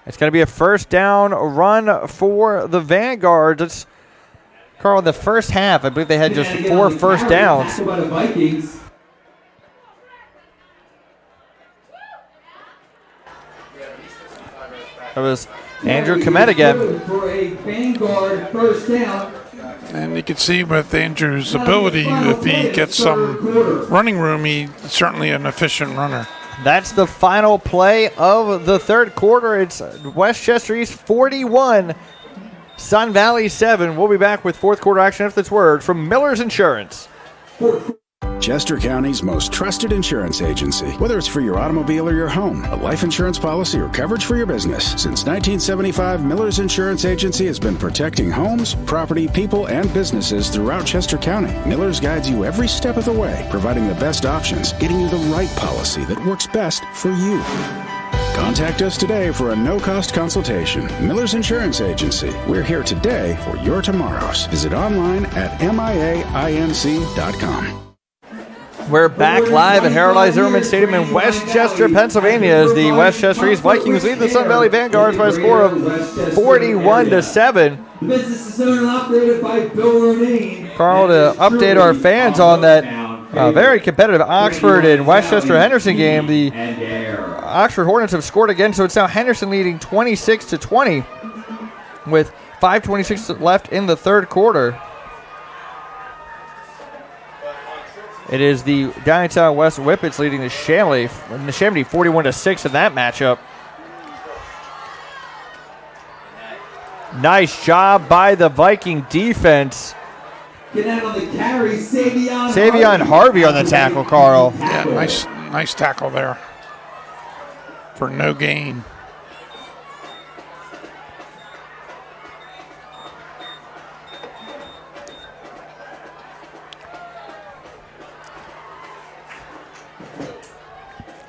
It's going to be a first down run for the Vanguards. It's, Carl, in the first half, I believe they had just 4 first downs. By the Vikings. That was Andrew Komet again. For a Vanguard first down. And you can see with Andrew's ability, if he gets some running room, he's certainly an efficient runner. That's the final play of the third quarter. It's Westchester East 41, Sun Valley 7. We'll be back with fourth quarter action after this word from Miller's Insurance. Chester County's most trusted insurance agency. Whether it's for your automobile or your home, a life insurance policy, or coverage for your business. Since 1975, Miller's Insurance Agency has been protecting homes, property, people, and businesses throughout Chester County. Miller's guides you every step of the way, providing the best options, getting you the right policy that works best for you. Contact us today for a no-cost consultation. Miller's Insurance Agency. We're here today for your tomorrows. Visit online at miainc.com. We're back live at Harold I. Zimmerman Stadium in Westchester, Pennsylvania, as the Westchester East Vikings lead the Sun Valley Vanguards by a score of 41-7. Business is owned and operated by Bill Romaine. Carl, to update our fans on that very competitive Oxford and Westchester Henderson game, the Oxford Hornets have scored again, so it's now Henderson leading 26-20 with 5:26 left in the third quarter. It is the Downtown West Whippets leading the Neshaminy 41-6 in that matchup. Nice job by the Viking defense. Get out on the carry, Savion Harvey on the tackle, Carl. Yeah, nice tackle there for no gain.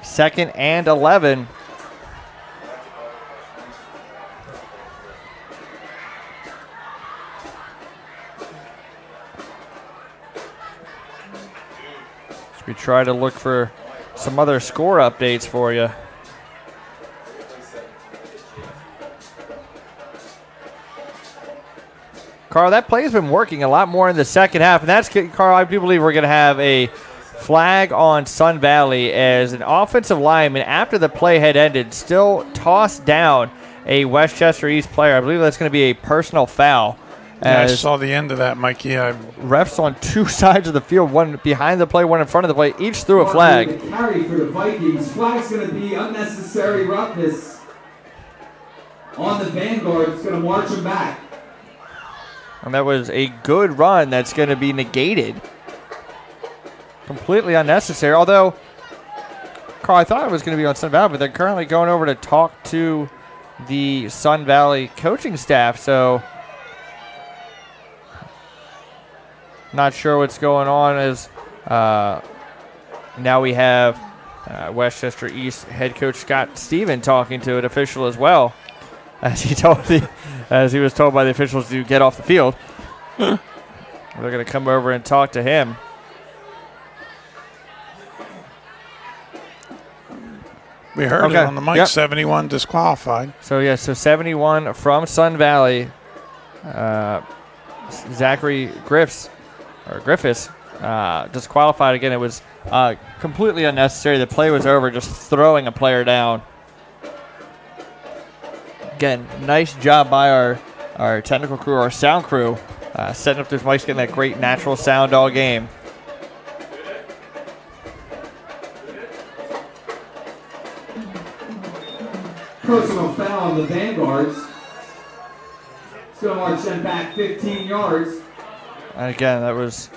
Second and 11. So we try to look for some other score updates for you. Carl, that play has been working a lot more in the second half, and that's, Carl, I do believe we're going to have a flag on Sun Valley as an offensive lineman, after the play had ended, still tossed down a Westchester East player. I believe that's going to be a personal foul. Yeah, I saw the end of that, Mikey. Refs on 2 sides of the field, one behind the play, one in front of the play, each threw a flag. The carry for the Vikings. Flag's going to be unnecessary roughness on the Vanguard. It's going to march them back. And that was a good run that's going to be negated. Completely unnecessary. Although, Carl, I thought it was going to be on Sun Valley, but they're currently going over to talk to the Sun Valley coaching staff. So, not sure what's going on as now we have Westchester East head coach Scott Stephen talking to an official as well, as he was told by the officials to get off the field. They're going to come over and talk to him. We heard it on the mic. Yep. 71 disqualified. So 71 from Sun Valley. Zachary Griffiths disqualified again. It was completely unnecessary. The play was over, just throwing a player down. Again, nice job by our technical crew, our sound crew, setting up those mics, getting that great natural sound all game. Personal foul on the Vanguards. It's going to march them back 15 yards. And again, that was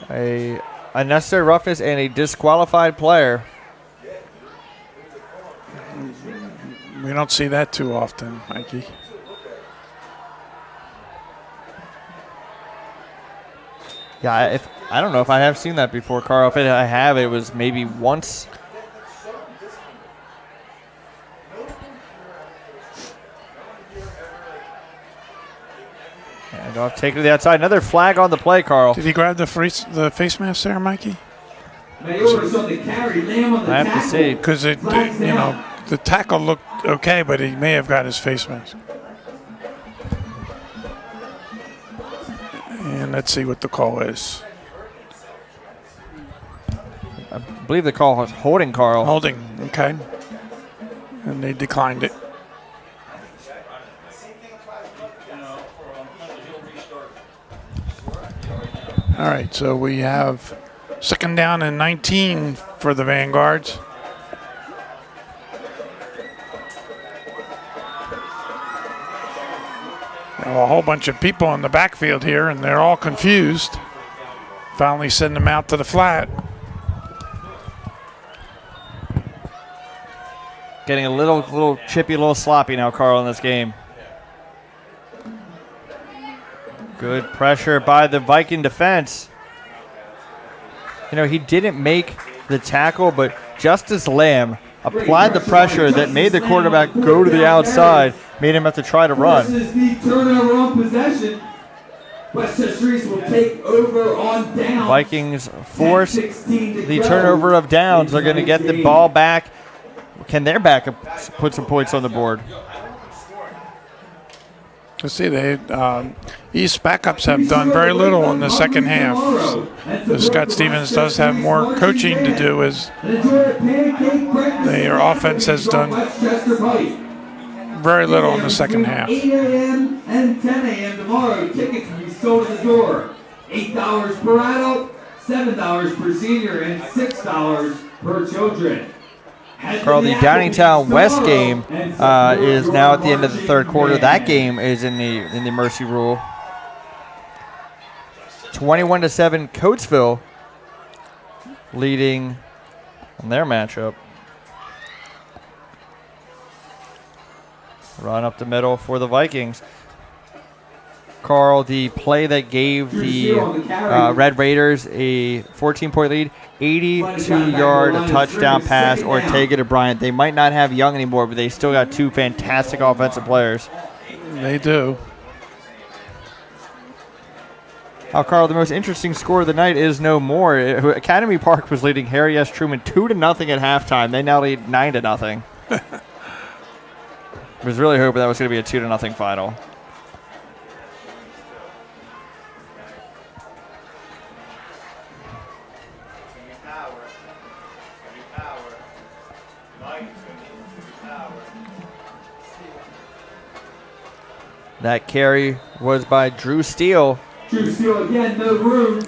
a unnecessary roughness and a disqualified player. We don't see that too often, Mikey. Yeah, I don't know if I have seen that before, Carl. If I have, it was maybe once. Kickoff taken to the outside. Another flag on the play, Carl. Did he grab the face mask there, Mikey? Mayor's on the carry, Lamb on the I have to tackle. see. Because the tackle looked okay, but he may have got his face mask. And let's see what the call is. I believe the call was holding, Carl. Holding, okay. And they declined it. All right, so we have 2nd down and 19 for the Vanguards. A whole bunch of people in the backfield here, and they're all confused. Finally send them out to the flat. Getting a little chippy, a little sloppy now, Carl, in this game. Good pressure by the Viking defense. You know, he didn't make the tackle, but Justice Lamb applied the pressure that made the quarterback go to the outside, made him have to try to run. This is the turnover on possession. Westchester East will take over on down. Vikings force the turnover of downs. They're going to get the ball back. Can their backup put some points on the board? Let's see, East backups have done very little in the second half. So Scott Stevens does have more coaching to do as their offense has done very little in the second half. 8 a.m. and 10 a.m. tomorrow. Tickets will be sold at the door. $8 per adult, $7 per senior, and $6 per children. Carl, the Downingtown West game is now at the end of the third quarter. That game is in the Mercy Rule. 21-7, Coatesville leading on their matchup. Run up the middle for the Vikings. Carl, the play that gave the Red Raiders a 14-point lead, 82-yard touchdown pass, Ortega to Bryant. They might not have Young anymore, but they still got two fantastic offensive players. They do. Carl, the most interesting score of the night is no more. Academy Park was leading Harry S. Truman 2-0 at halftime. They now lead 9-0. I was really hoping that was going to be a 2-0 final. That carry was by Drew Steele. Drew Steele again, no room.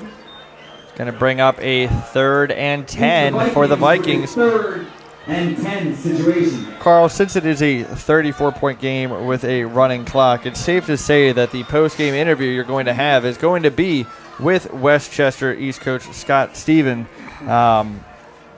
Going to bring up a 3rd and 10 for the Vikings. 3rd and 10 situation. Carl, since it is a 34-point game with a running clock, it's safe to say that the post-game interview you're going to have is going to be with Westchester East coach Scott Stevens.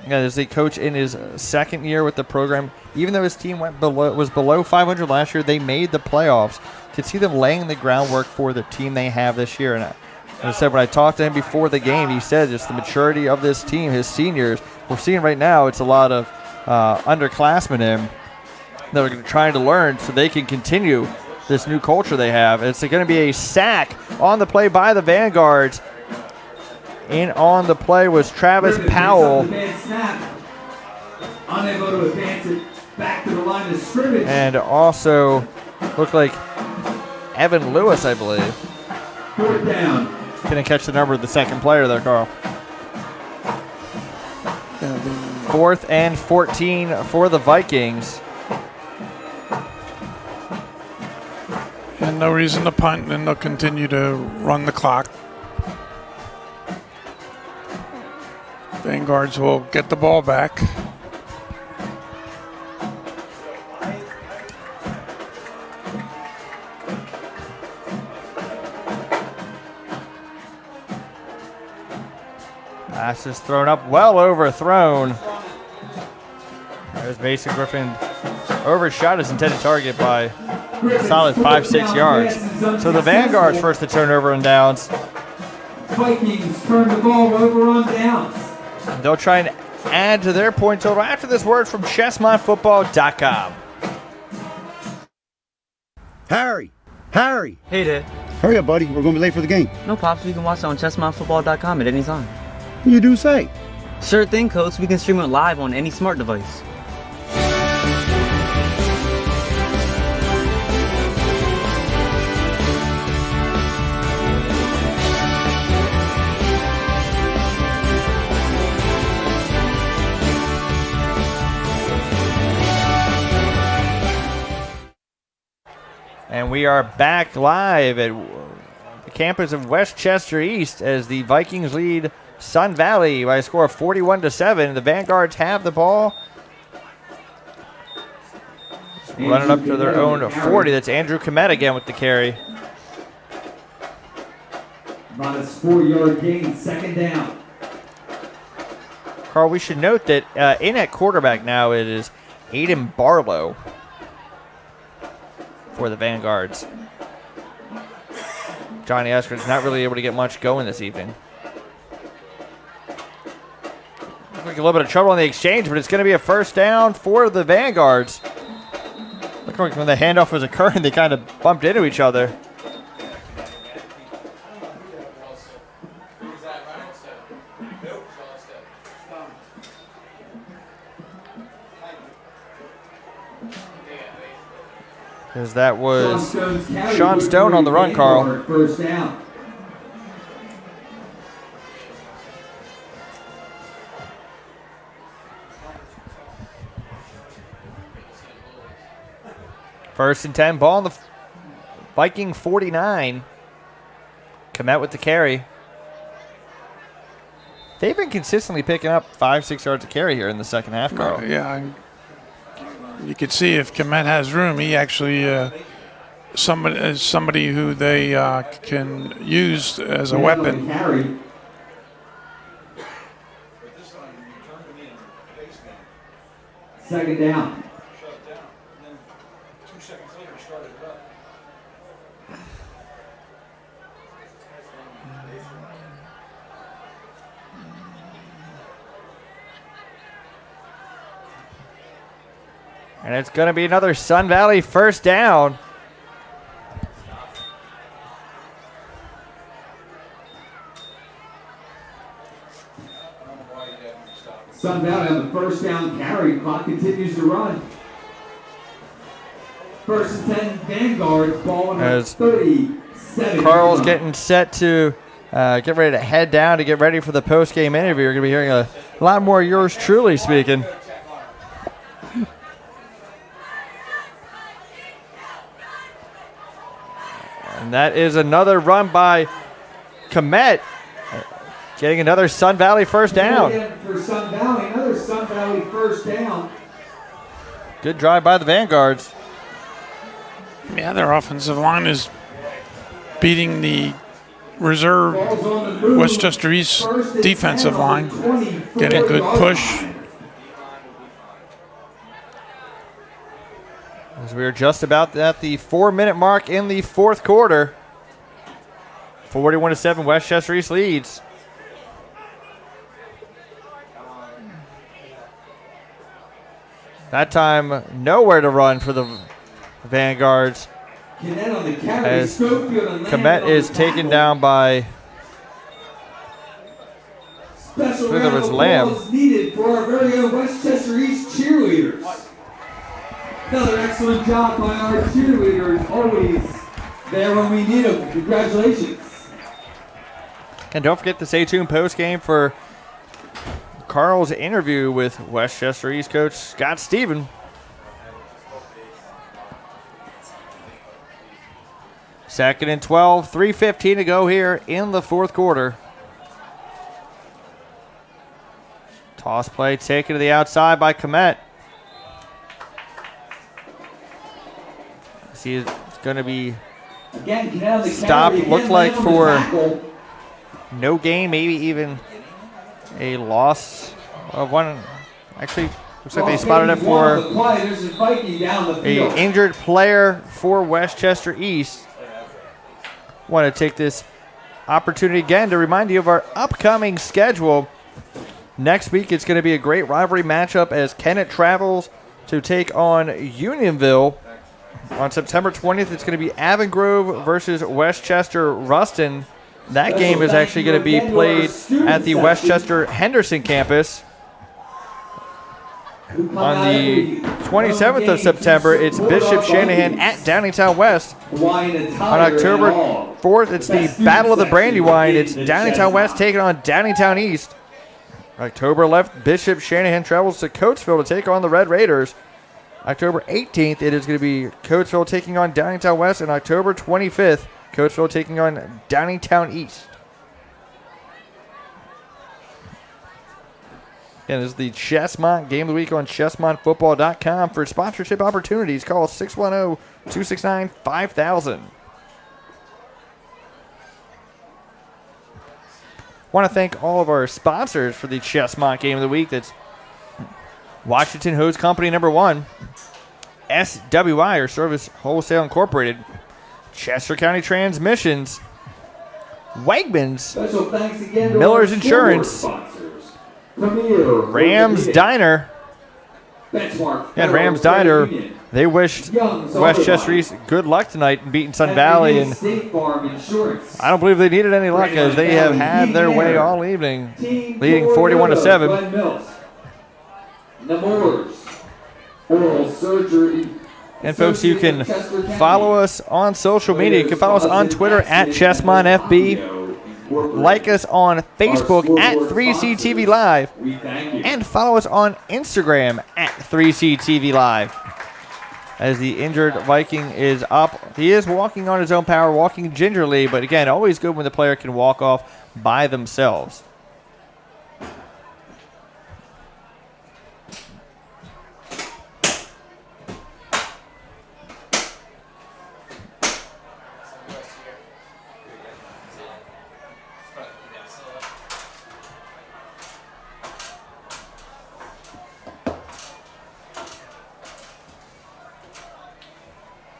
As a coach in his 2nd year with the program, even though his team was below 500 last year, they made the playoffs. Could see them laying the groundwork for the team they have this year. And as I said, when I talked to him before the game, he said just the maturity of this team, his seniors. We're seeing right now it's a lot of underclassmen in that are trying to learn so they can continue this new culture they have. It's going to be a sack on the play by the Vanguards. In on the play was Travis Powell. Unable to advance it back to the line of scrimmage. And also looked like Evan Lewis, I believe. 4th down. Couldn't catch the number of the second player there, Carl. 4th and 14 for the Vikings. And no reason to punt, and they'll continue to run the clock. Vanguards will get the ball back. Pass is thrown up, well overthrown. There's Mason Griffin. Overshot his intended target by a solid 5-6 yards. So the Vanguards first to turnover and downs. Vikings turn the ball over on downs. They'll try and add to their point total after this word from ChestmontFootball.com. Harry! Harry! Hey, Dad. Hurry up, buddy. We're going to be late for the game. No, Pops, we can watch it on chessmindfootball.com at any time. You do say. Sure thing, Coach. We can stream it live on any smart device. And we are back live at the campus of Westchester East as the Vikings lead Sun Valley by a score of 41-7. The Vanguards have the ball. Running up to their own 40. That's Andrew Komet again with the carry. About a 4-yard gain, second down. Carl, we should note that in at quarterback now it is Aiden Barlow for the Vanguards. Johnny Esker's not really able to get much going this evening. Looks like a little bit of trouble on the exchange, but it's going to be a first down for the Vanguards. Look like when the handoff was occurring, they kind of bumped into each other. Because that was Sean Stone on the run, Carl. First down. First and 10, ball on the Viking 49. Komet with the carry. They've been consistently picking up 5-6 yards of carry here in the second half, Carl. Yeah, you could see if Komet has room, he actually somebody who they can use as a weapon. Second down. And it's going to be another Sun Valley first down. Sun Valley on the first down carry. Clock continues to run. First and 10 Vanguards, ball on the 37. Carl's getting set to get ready to head down to get ready for the post-game interview. You're going to be hearing a lot more yours truly speaking. And that is another run by Komet, getting another Sun Valley first down. For Sun Valley, another Sun Valley first down. Good drive by the Vanguards. Yeah, their offensive line is beating the reserve Westchester East defensive line. Getting good push. As we are just about at the 4-minute mark in the fourth quarter. 41-7, Westchester East leads. That time, nowhere to run for the Vanguards. As Komet is taken down by, I think it was Lamb. Needed for our very own Westchester East cheerleaders. Another excellent job by our cheerleaders, always there when we need them. Congratulations. And don't forget to stay tuned post-game for Carl's interview with Westchester East coach Scott Stephen. Second and 12, 3:15 to go here in the fourth quarter. Toss play taken to the outside by Komet. See, it's going to be stopped. Looked like for no gain, maybe even a loss of one. Actually, looks like they spotted it for a injured player for Westchester East. Want to take this opportunity again to remind you of our upcoming schedule. Next week, it's going to be a great rivalry matchup as Kennett travels to take on Unionville. On September 20th, it's going to be Avongrove versus Westchester Ruston. That game is actually going to be played at the Westchester Henderson campus. On the 27th of September, it's Bishop Shanahan at Downingtown West. On October 4th, it's the Battle of the Brandywine. It's Downingtown West taking on Downingtown East. October 11th, Bishop Shanahan travels to Coatesville to take on the Red Raiders. October 18th, it is going to be Coatesville taking on Downingtown West. And October 25th, Coatesville taking on Downingtown East. Again, this is the Chessmont Game of the Week on ChessmontFootball.com. For sponsorship opportunities, call 610-269-5000. Want to thank all of our sponsors for the Chessmont Game of the Week. That's Washington Hose Company #1, SWI, or Service Wholesale Incorporated, Chester County Transmissions, Wegmans, Miller's Insurance, Rams Diner, and Rams Diner. They wished Westchester East good luck tonight in beating Sun Valley, and I don't believe they needed any luck as they have had their way all evening, leading 41-7. And folks, you can follow us on social media. You can follow us on Twitter at ChessmontFB. Like us on Facebook at 3CTV Live. And follow us on Instagram at 3CTV Live. As the injured Viking is up. He is walking on his own power, walking gingerly, but again, always good when the player can walk off by themselves.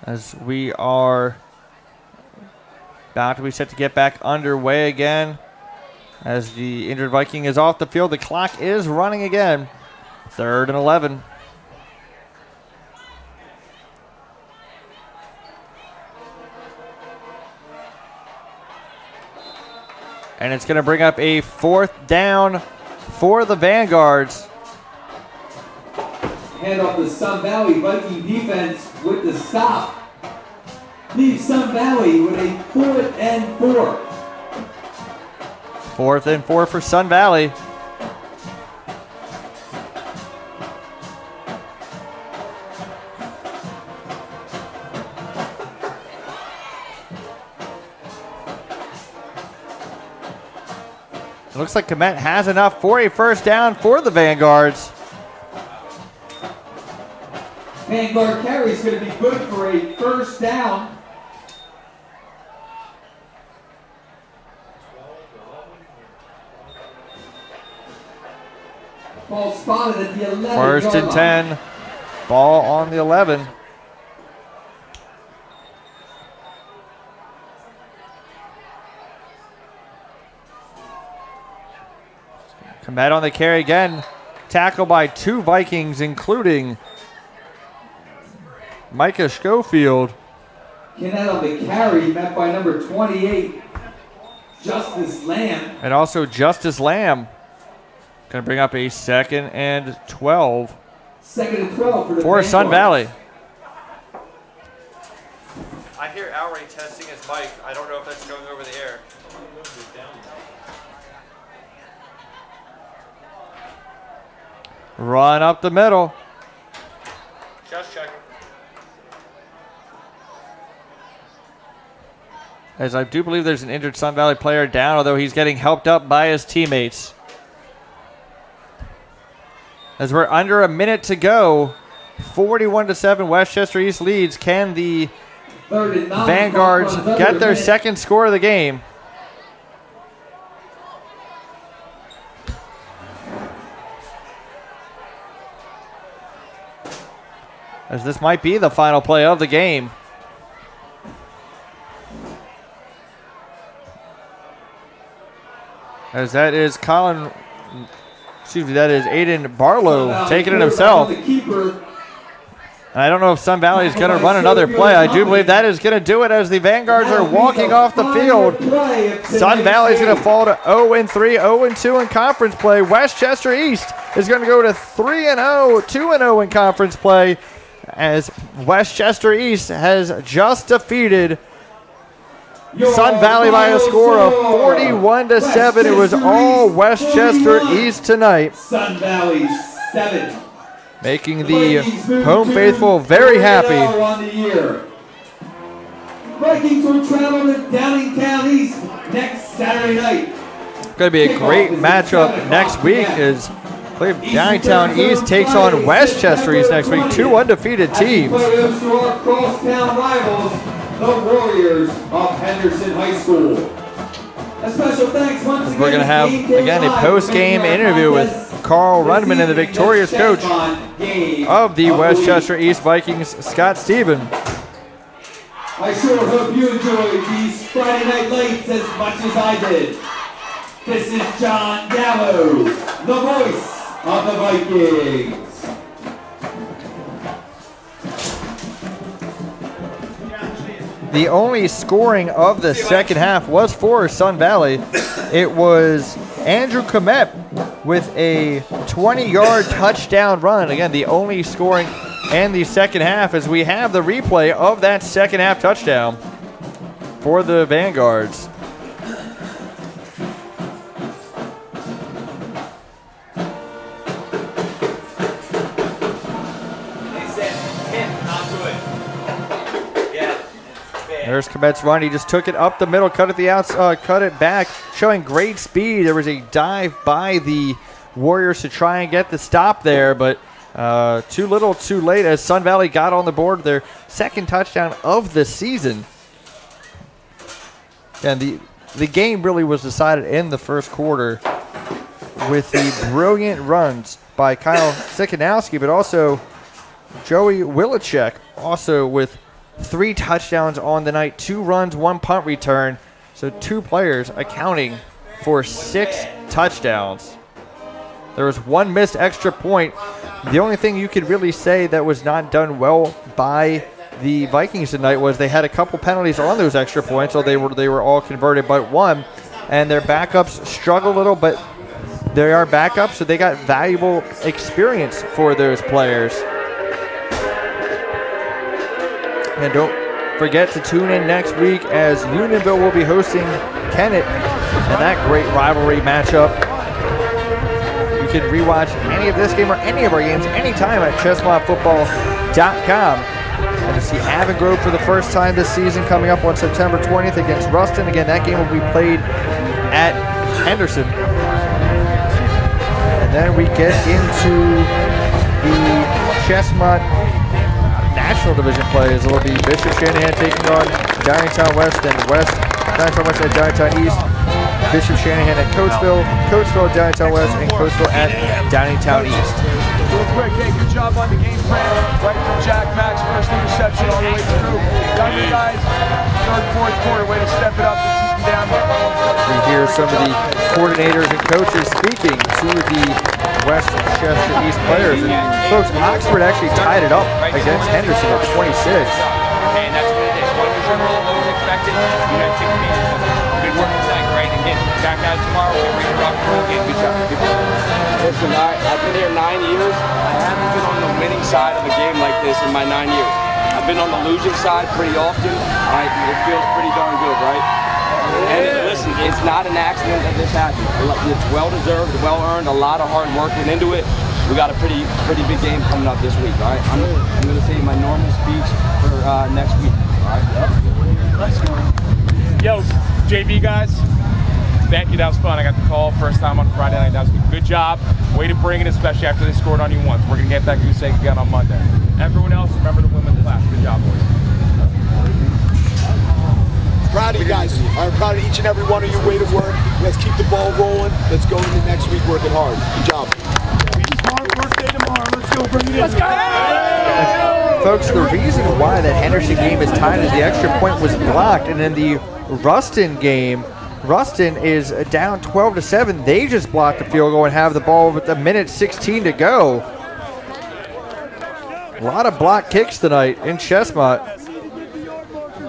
As we are about to be set to get back underway again. As the injured Viking is off the field, the clock is running again. 3rd and 11. And it's going to bring up a 4th down for the Vanguards. Hand off the Sun Valley Viking defense with the stop. Leaves Sun Valley with a 4th and 4. 4th and 4 for Sun Valley. It looks like Komet has enough for a 1st down for the Vanguards. Vanguard carry is going to be good for a 1st down. Ball spotted at the 11. 1st and 10. Ball on the 11. Komet on the carry again. Tackled by 2 Vikings, including Micah Schofield. Kennett on the carry, met by number 28, Justice Lamb. And also Justice Lamb. Going to bring up a 2nd and 12. 2nd and 12 for Sun Valley. I hear Alray testing his mic. I don't know if that's going over the air. Run up the middle. Just checking. As I do believe there's an injured Sun Valley player down, although he's getting helped up by his teammates. As we're under a minute to go, 41-7, Westchester East leads. Can the Vanguards get their 2nd score of the game? As this might be the final play of the game. As that is that is Aiden Barlow taking it himself. I don't know if Sun Valley is going to run another play. I do believe that is going to do it as the Vanguards are walking off the field. Sun Valley is going to fall to 0-3, 0-2 in conference play. Westchester East is going to go to 3-0, 2-0 in conference play as Westchester East has just defeated Sun Valley by a score of 41-7. It was all Westchester East tonight. Sun Valley 7. Making the home faithful very happy. Vikings will travel to Downingtown East next Saturday night. Going to be a great matchup next week as Downingtown East takes on Westchester East next week. Two undefeated teams. Our crosstown rivals, the Warriors of Henderson High School. A special thanks once again. We're going to have, again, a post-game interview with Carl Rudman and the victorious coach of the Westchester East Vikings, Scott Stephen. I sure hope you enjoyed these Friday Night Lights as much as I did. This is John Gallo, the voice of the Vikings. The only scoring of the second half was for Sun Valley. It was Andrew Komet with a 20-yard touchdown run. Again, the only scoring in the second half as we have the replay of that second half touchdown for the Vanguards. There's Komet's run. He just took it up the middle, cut it the outside, cut it back, showing great speed. There was a dive by the Warriors to try and get the stop there, but too little, too late as Sun Valley got on the board their second touchdown of the season. And the game really was decided in the first quarter with the brilliant runs by Kyle Sikanowski, but also Joey Willichek also with 3 touchdowns on the night, 2 runs, 1 punt return. So 2 players accounting for 6 touchdowns. There was 1 missed extra point. The only thing you could really say that was not done well by the Vikings tonight was they had a couple penalties on those extra points, so they were all converted but 1. And their backups struggled a little, but they are backups, so they got valuable experience for those players. And don't forget to tune in next week as Unionville will be hosting Kennett and that great rivalry matchup. You can rewatch any of this game or any of our games anytime at ChestnutFootball.com. And to see Avon Grove for the first time this season coming up on September 20th against Ruston. Again, that game will be played at Henderson. And then we get into the Chestnut National Division plays. It'll be Bishop Shanahan taking on Downingtown West and Downingtown West at Downingtown East. Bishop Shanahan at Coatesville at Downingtown West, and Coatesville at Downingtown East. Real quick, hey, good job on the game plan. Right from Jack Mack's first interception all the way through. Younger guys, third, fourth quarter, way to step it up and keep them down. We hear some of the coordinators and coaches speaking to the Westchester East players. And folks, Oxford actually tied it up against Henderson at 26. And that's what it is. What was expected? You know, take me. Good work tonight, great. And get back out tomorrow. We're ready to rock and roll again. Good job. Listen, I've been here 9 years. I haven't been on the winning side of a game like this in my 9 years. I've been on the losing side pretty often. It feels pretty darn good, right? And listen, it's not an accident that this happened. It's well-deserved, well-earned, a lot of hard work went into it. We got a pretty big game coming up this week, all right? I'm going to say my normal speech for next week, all right? Let's go. Yo, JV guys, thank you. That was fun. I got the call first time on Friday night. That was a good job. Way to bring it, especially after they scored on you once. We're going to get that goose egg again on Monday. Everyone else, remember to win the class. Good job, boys. Proud of you guys. I'm proud of each and every one of you. Way to work. Let's keep the ball rolling. Let's go into next week working hard. Good job. Work day tomorrow. Let's go. Bring it in. Let's go. Folks, the reason why that Henderson game is tied is the extra point was blocked, and in the Ruston game, Ruston is down 12-7. They just blocked the field goal and have the ball with a minute 16 to go. A lot of block kicks tonight in Chestnut.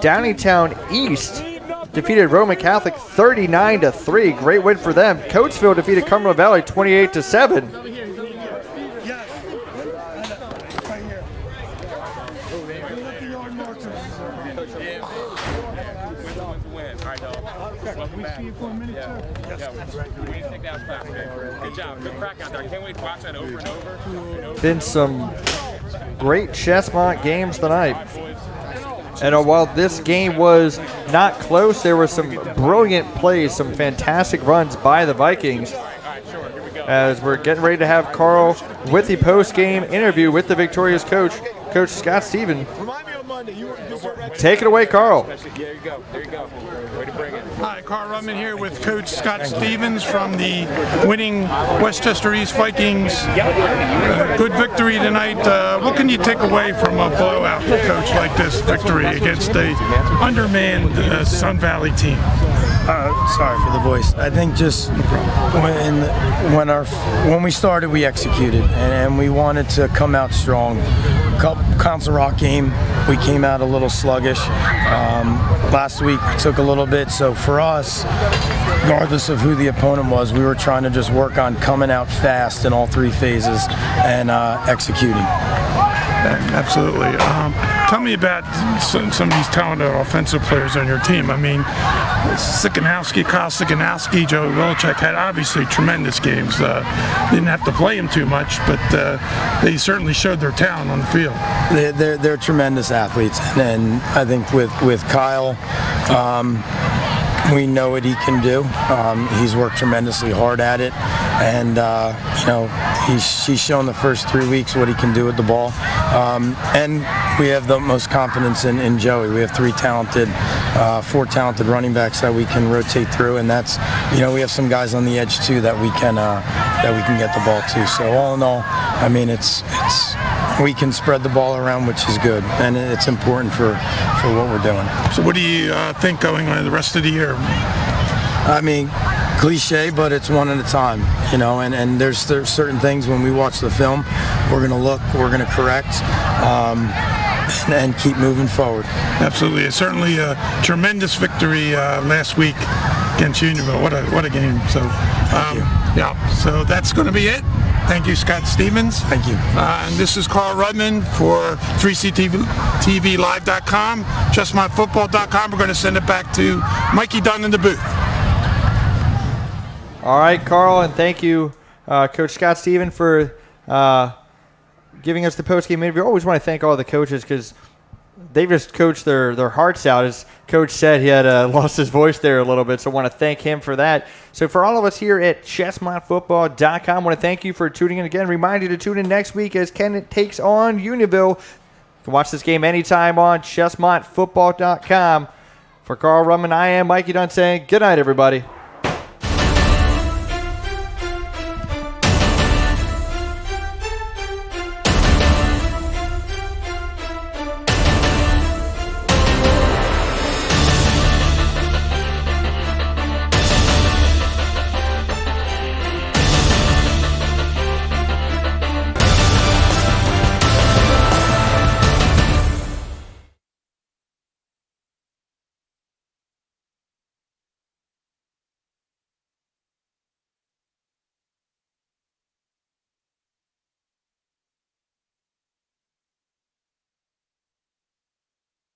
Downingtown East defeated Roman Catholic 39-3. Great win for them. Coatesville defeated Cumberland Valley 28-7. Good job. Good crack out there. I can't wait to watch that over and over. Been some great Chestnut games tonight. And while this game was not close, there were some brilliant plays, some fantastic runs by the Vikings. As we're getting ready to have Carl with the post-game interview with the victorious coach, Coach Scott Stevens. Take it away, Carl. There you go. There you go. Way to bring it. Hi, Carl Rudman here with Coach Scott Stevens from the winning Westchester East Vikings. Good victory tonight. What can you take away from a blowout, Coach, like this victory against a undermanned Sun Valley team? Sorry for the voice. I think just when we started, we executed, and we wanted to come out strong. Council Rock game, we came out a little sluggish. Last week we took a little bit, so for us, regardless of who the opponent was, we were trying to just work on coming out fast in all three phases and executing. Absolutely. Tell me about some of these talented offensive players on your team. I mean, Kyle Sikanowski, Joey Wilczek had obviously tremendous games. Didn't have to play them too much, but they certainly showed their talent on the field. They're tremendous athletes, and I think with Kyle, we know what he can do. He's worked tremendously hard at it, and he's shown the first 3 weeks what he can do with the ball. And we have the most confidence in Joey. We have four talented running backs that we can rotate through, and that's we have some guys on the edge too that we can get the ball to. So all in all, I mean we can spread the ball around, which is good, and it's important for what we're doing. So what do you think going on the rest of the year? I mean, cliche, but it's one at a time, and there's certain things when we watch the film, we're going to look, we're going to correct, and keep moving forward. Absolutely. It's certainly a tremendous victory last week against Unionville. What a game. So, yeah, so that's going to be it. Thank you, Scott Stevens. Thank you. And this is Carl Rudman for 3CTVLive.com, JustMyFootball.com. We're going to send it back to Mikey Dunn in the booth. All right, Carl, and thank you, Coach Scott Stevens, for giving us the post-game interview. I always want to thank all the coaches because they've just coached their hearts out. As Coach said, he had lost his voice there a little bit, so I want to thank him for that. So for all of us here at ChestnutFootball.com, I want to thank you for tuning in again. Remind you to tune in next week as Kennett takes on Unionville. You can watch this game anytime on ChestnutFootball.com. For Carl Rudman, I am Mikey Dunn saying good night, everybody.